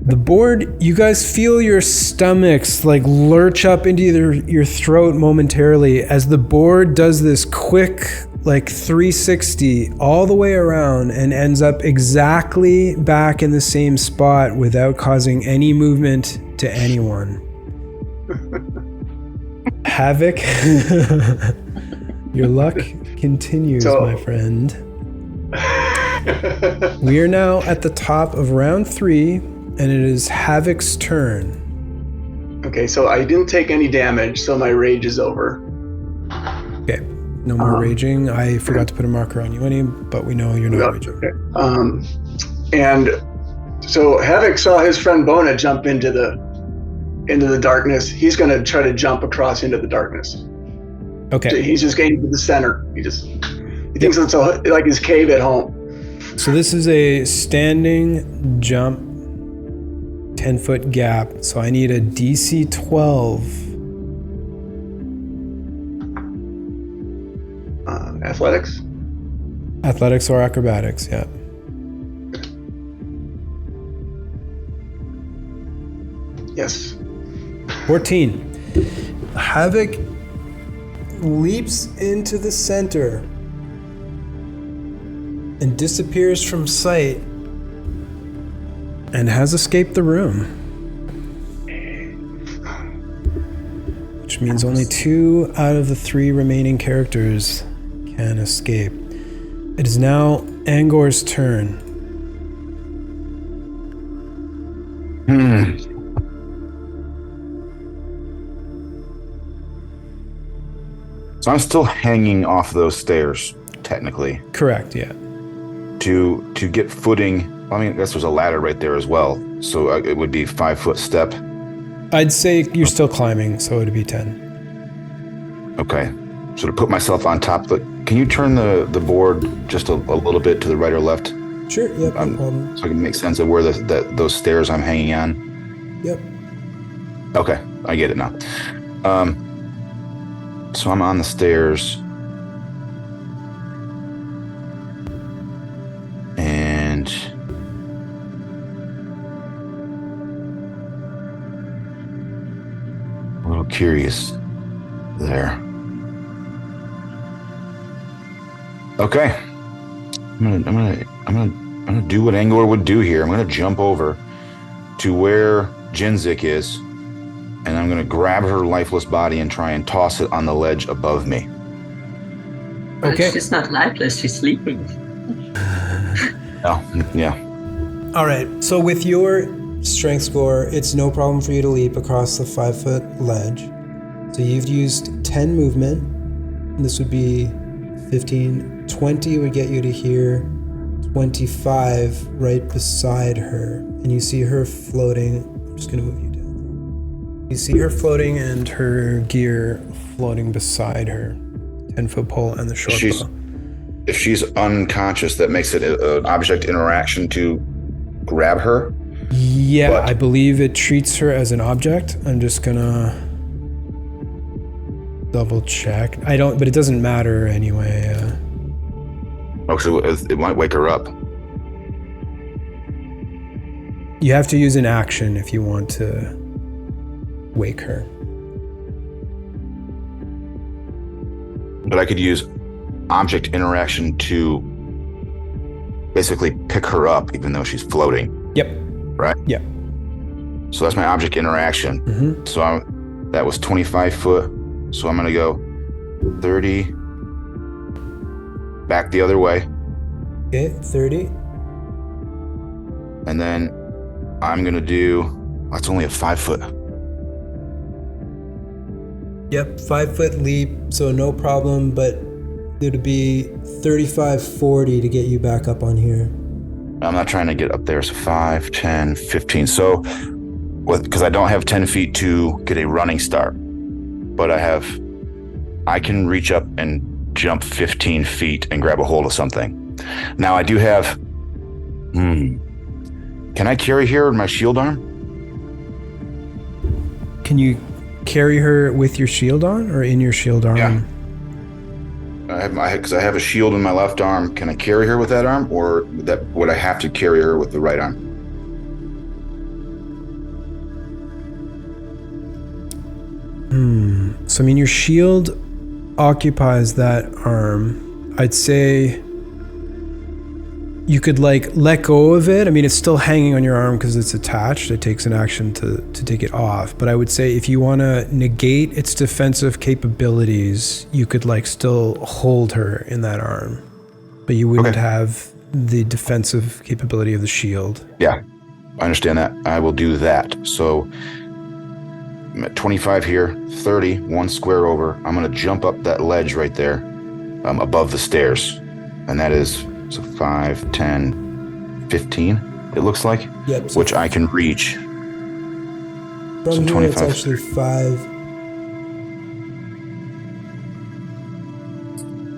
The board, you guys feel your stomachs like lurch up into your throat momentarily as the board does this quick like 360 all the way around and ends up exactly back in the same spot without causing any movement to anyone. Havoc, your luck continues, my friend. We are now at the top of round 3, and it is Havoc's turn.
Okay, so I didn't take any damage, so my rage is over.
Okay, no more raging. I forgot to put a marker on you, but we know you're not raging.
Okay. And so Havoc saw his friend Bona jump into the darkness. He's going to try to jump across into the darkness.
Okay.
He's just getting to the center. He thinks it's like his cave at home.
So this is a standing jump, 10-foot gap. So I need a DC 12.
Athletics?
Athletics or acrobatics, yeah.
Yes.
14. Havoc leaps into the center and disappears from sight and has escaped the room. Which means only 2 out of the 3 remaining characters can escape. It is now Angor's turn.
So I'm still hanging off those stairs, technically.
Correct, yeah.
To get footing, I mean, I guess there's a ladder right there as well. So it would be 5-foot step.
I'd say you're still climbing, so it'd be 10.
Okay. So to put myself on top, can you turn the board just a little bit to the right or left?
Sure, yep, no problem.
So I can make sense of where those stairs I'm hanging on?
Yep.
Okay, I get it now. So I'm on the stairs. And a little curious there. Okay. I'm gonna do what Angor would do here. I'm gonna jump over to where Jinzik is, and I'm going to grab her lifeless body and try and toss it on the ledge above me.
Okay.
She's not lifeless, she's sleeping.
Oh, yeah.
All right. So with your strength score, it's no problem for you to leap across the 5-foot ledge. So you've used 10 movement. And this would be 15. 20 would get you to here. 25 right beside her. And you see her floating. I'm just going to move you down. You see her floating and her gear floating beside her. 10-foot pole and the short bow.
If she's unconscious, that makes it an object interaction to grab her?
Yeah, I believe it treats her as an object. I'm just gonna double check. But it doesn't matter anyway.
So it might wake her up.
You have to use an action if you want to wake her.
But I could use object interaction to basically pick her up even though she's floating.
Yep.
Right?
Yep.
So that's my object interaction.
Mm-hmm.
So that was 25 foot. So I'm going to go 30 back the other way.
Okay, 30.
And then I'm going to do, that's only a 5 foot.
Yep, 5-foot leap, so no problem, but it would be 35, 40 to get you back up on here.
I'm not trying to get up there, so 5, 10, 15. So, because I don't have 10 feet to get a running start, but I can reach up and jump 15 feet and grab a hold of something. Now I do have, can I carry her in my shield arm?
Can you carry her with your shield on or in your shield arm?
Yeah. Because I have a shield in my left arm. Can I carry her with that arm, or would I have to carry her with the right arm?
So I mean, your shield occupies that arm. I'd say you could let go of it. I mean, it's still hanging on your arm because it's attached. It takes an action to take it off. But I would say if you want to negate its defensive capabilities, you could still hold her in that arm. But you wouldn't have the defensive capability of the shield.
Yeah, I understand that. I will do that. So I'm at 25 here, 30, one square over. I'm going to jump up that ledge right there above the stairs. And that is... So 5, 10, 15, it looks like. Yep. So which I can reach.
From here, 25. It's actually 5.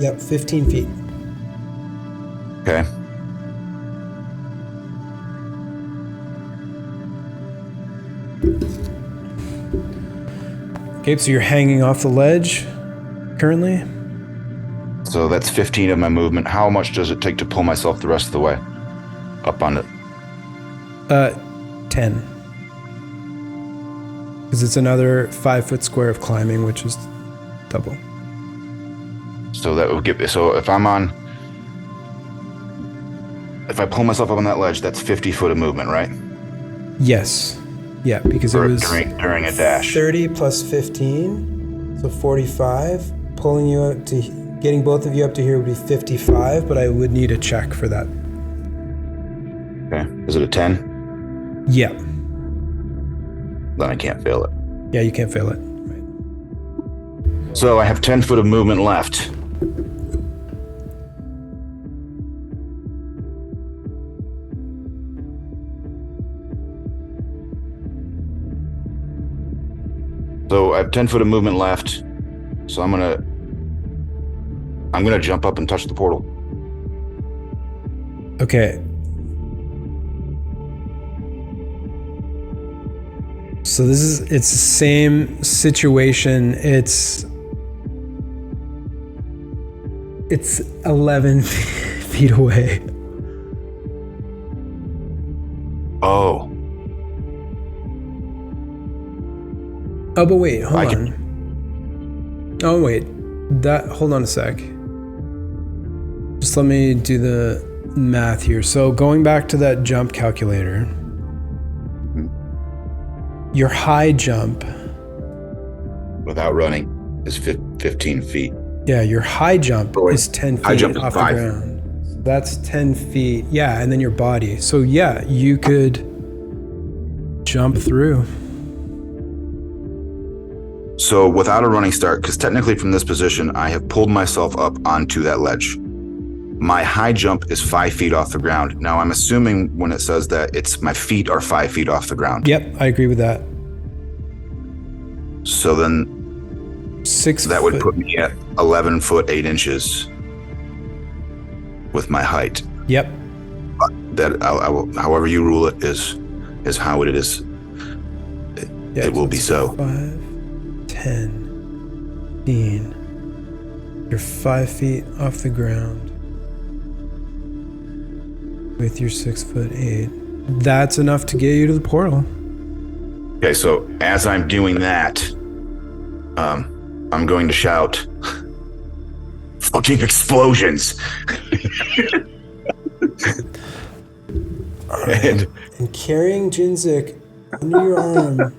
Yep, 15 feet.
Okay.
Okay, so you're hanging off the ledge currently?
So that's 15 of my movement. How much does it take to pull myself the rest of the way up on it?
10. Because it's another 5-foot square of climbing, which is double.
So that would get. So if I pull myself up on that ledge, that's 50 foot of movement, right?
Yes. Yeah, because it was
during a dash.
30 plus 15, so 45. Pulling you up to. Getting both of you up to here would be 55, but I would need a check for that.
Okay. Is it a 10?
Yeah.
Then I can't fail it.
Yeah, you can't fail it. Right.
So I have 10 foot of movement left. So I have 10 foot of movement left. So I'm gonna jump up and touch the portal.
Okay. So it's the same situation. It's 11 feet away.
Oh.
Oh, but wait, hold on. Oh, wait. Hold on a sec. Just let me do the math here. So going back to that jump calculator, your high jump
without running is 15 feet.
Yeah, your high jump is 10 feet off the
5.
ground. So that's 10 feet. Yeah, and then your body. So yeah, you could jump through.
So without a running start, because technically from this position, I have pulled myself up onto that ledge. My high jump is 5 feet off the ground. Now I'm assuming when it says that my feet are 5 feet off the ground.
Yep, I agree with that.
So then
6
that
foot.
would put me at 11 foot 8 inches with my height.
Yep.
That I will, however you rule it is how it is. It will be so.
5, 10, 15. You're 5 feet off the ground with your 6 foot 8. That's enough to get you to the portal.
Okay, so as I'm doing that, I'm going to shout, "Fucking explosions!"
And carrying Jinzik under your arm,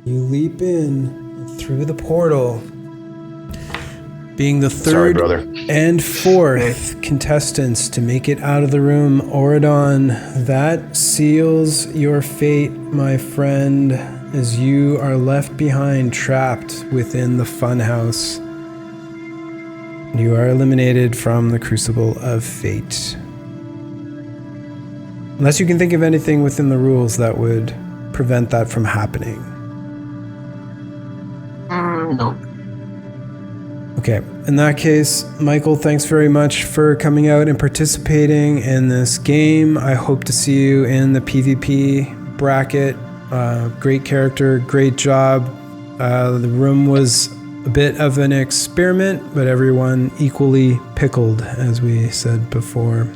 you leap in through the portal. Being the third and fourth contestants to make it out of the room, Auradon, that seals your fate, my friend, as you are left behind, trapped within the funhouse. You are eliminated from the Crucible of Fate. Unless you can think of anything within the rules that would prevent that from happening.
No.
Okay, in that case, Michael, thanks very much for coming out and participating in this game. I hope to see you in the PvP bracket. Great character, great job. The room was a bit of an experiment, but everyone equally pickled, as we said before.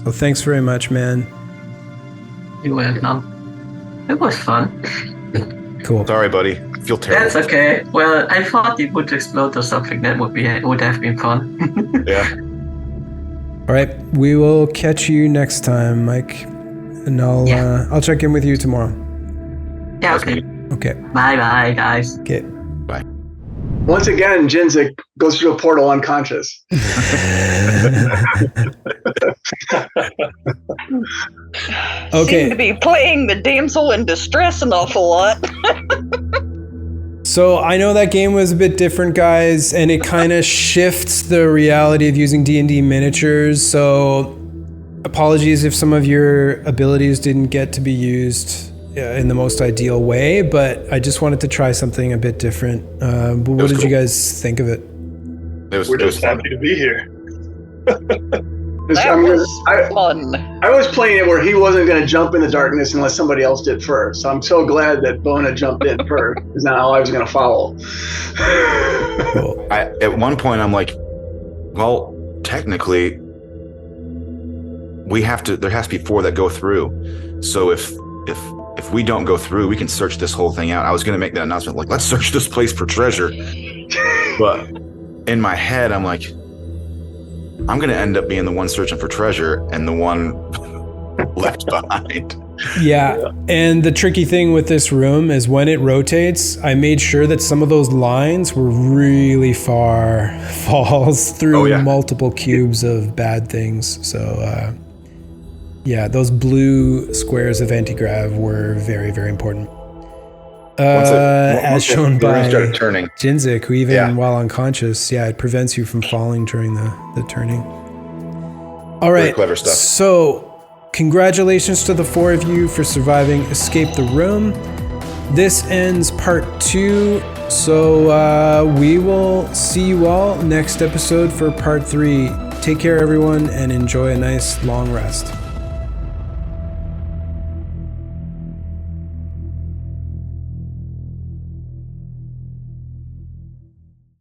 So thanks very much, man.
You're welcome. It was fun.
Cool.
Sorry, buddy. I feel terrible.
That's okay. Well, I thought it would explode or something. That would have been fun.
Yeah.
All right, we will catch you next time, Mike, and I'll check in with you tomorrow.
Yeah. Okay.
Okay.
Bye, guys.
Okay.
Bye.
Once again, Jinzik goes through a portal unconscious.
Okay.
Seem to be playing the damsel in distress an awful lot.
So I know that game was a bit different, guys, and it kind of shifts the reality of using D&D miniatures. So apologies if some of your abilities didn't get to be used in the most ideal way, but I just wanted to try something a bit different. What did you guys think of it?
We're just happy to be here.
That was fun.
I was playing it where he wasn't going to jump in the darkness unless somebody else did first. So I'm so glad that Bona jumped in first, because now I was going to follow.
Cool.
At one point, I'm like, well, technically, there has to be 4 that go through. So if we don't go through, we can search this whole thing out. I was going to make that announcement, like, let's search this place for treasure. But in my head, I'm like, I'm going to end up being the one searching for treasure and the one left behind.
Yeah, and the tricky thing with this room is when it rotates, I made sure that some of those lines were really far, falls through multiple cubes of bad things. So, yeah, those blue squares of anti-grav were very, very important. As shown by Jinzik, who even while unconscious, it prevents you from falling during the turning. All right,
clever stuff.
So congratulations to the 4 of you for surviving Escape the Room. This ends part 2, so we will see you all next episode for part 3. Take care, everyone, and enjoy a nice long rest.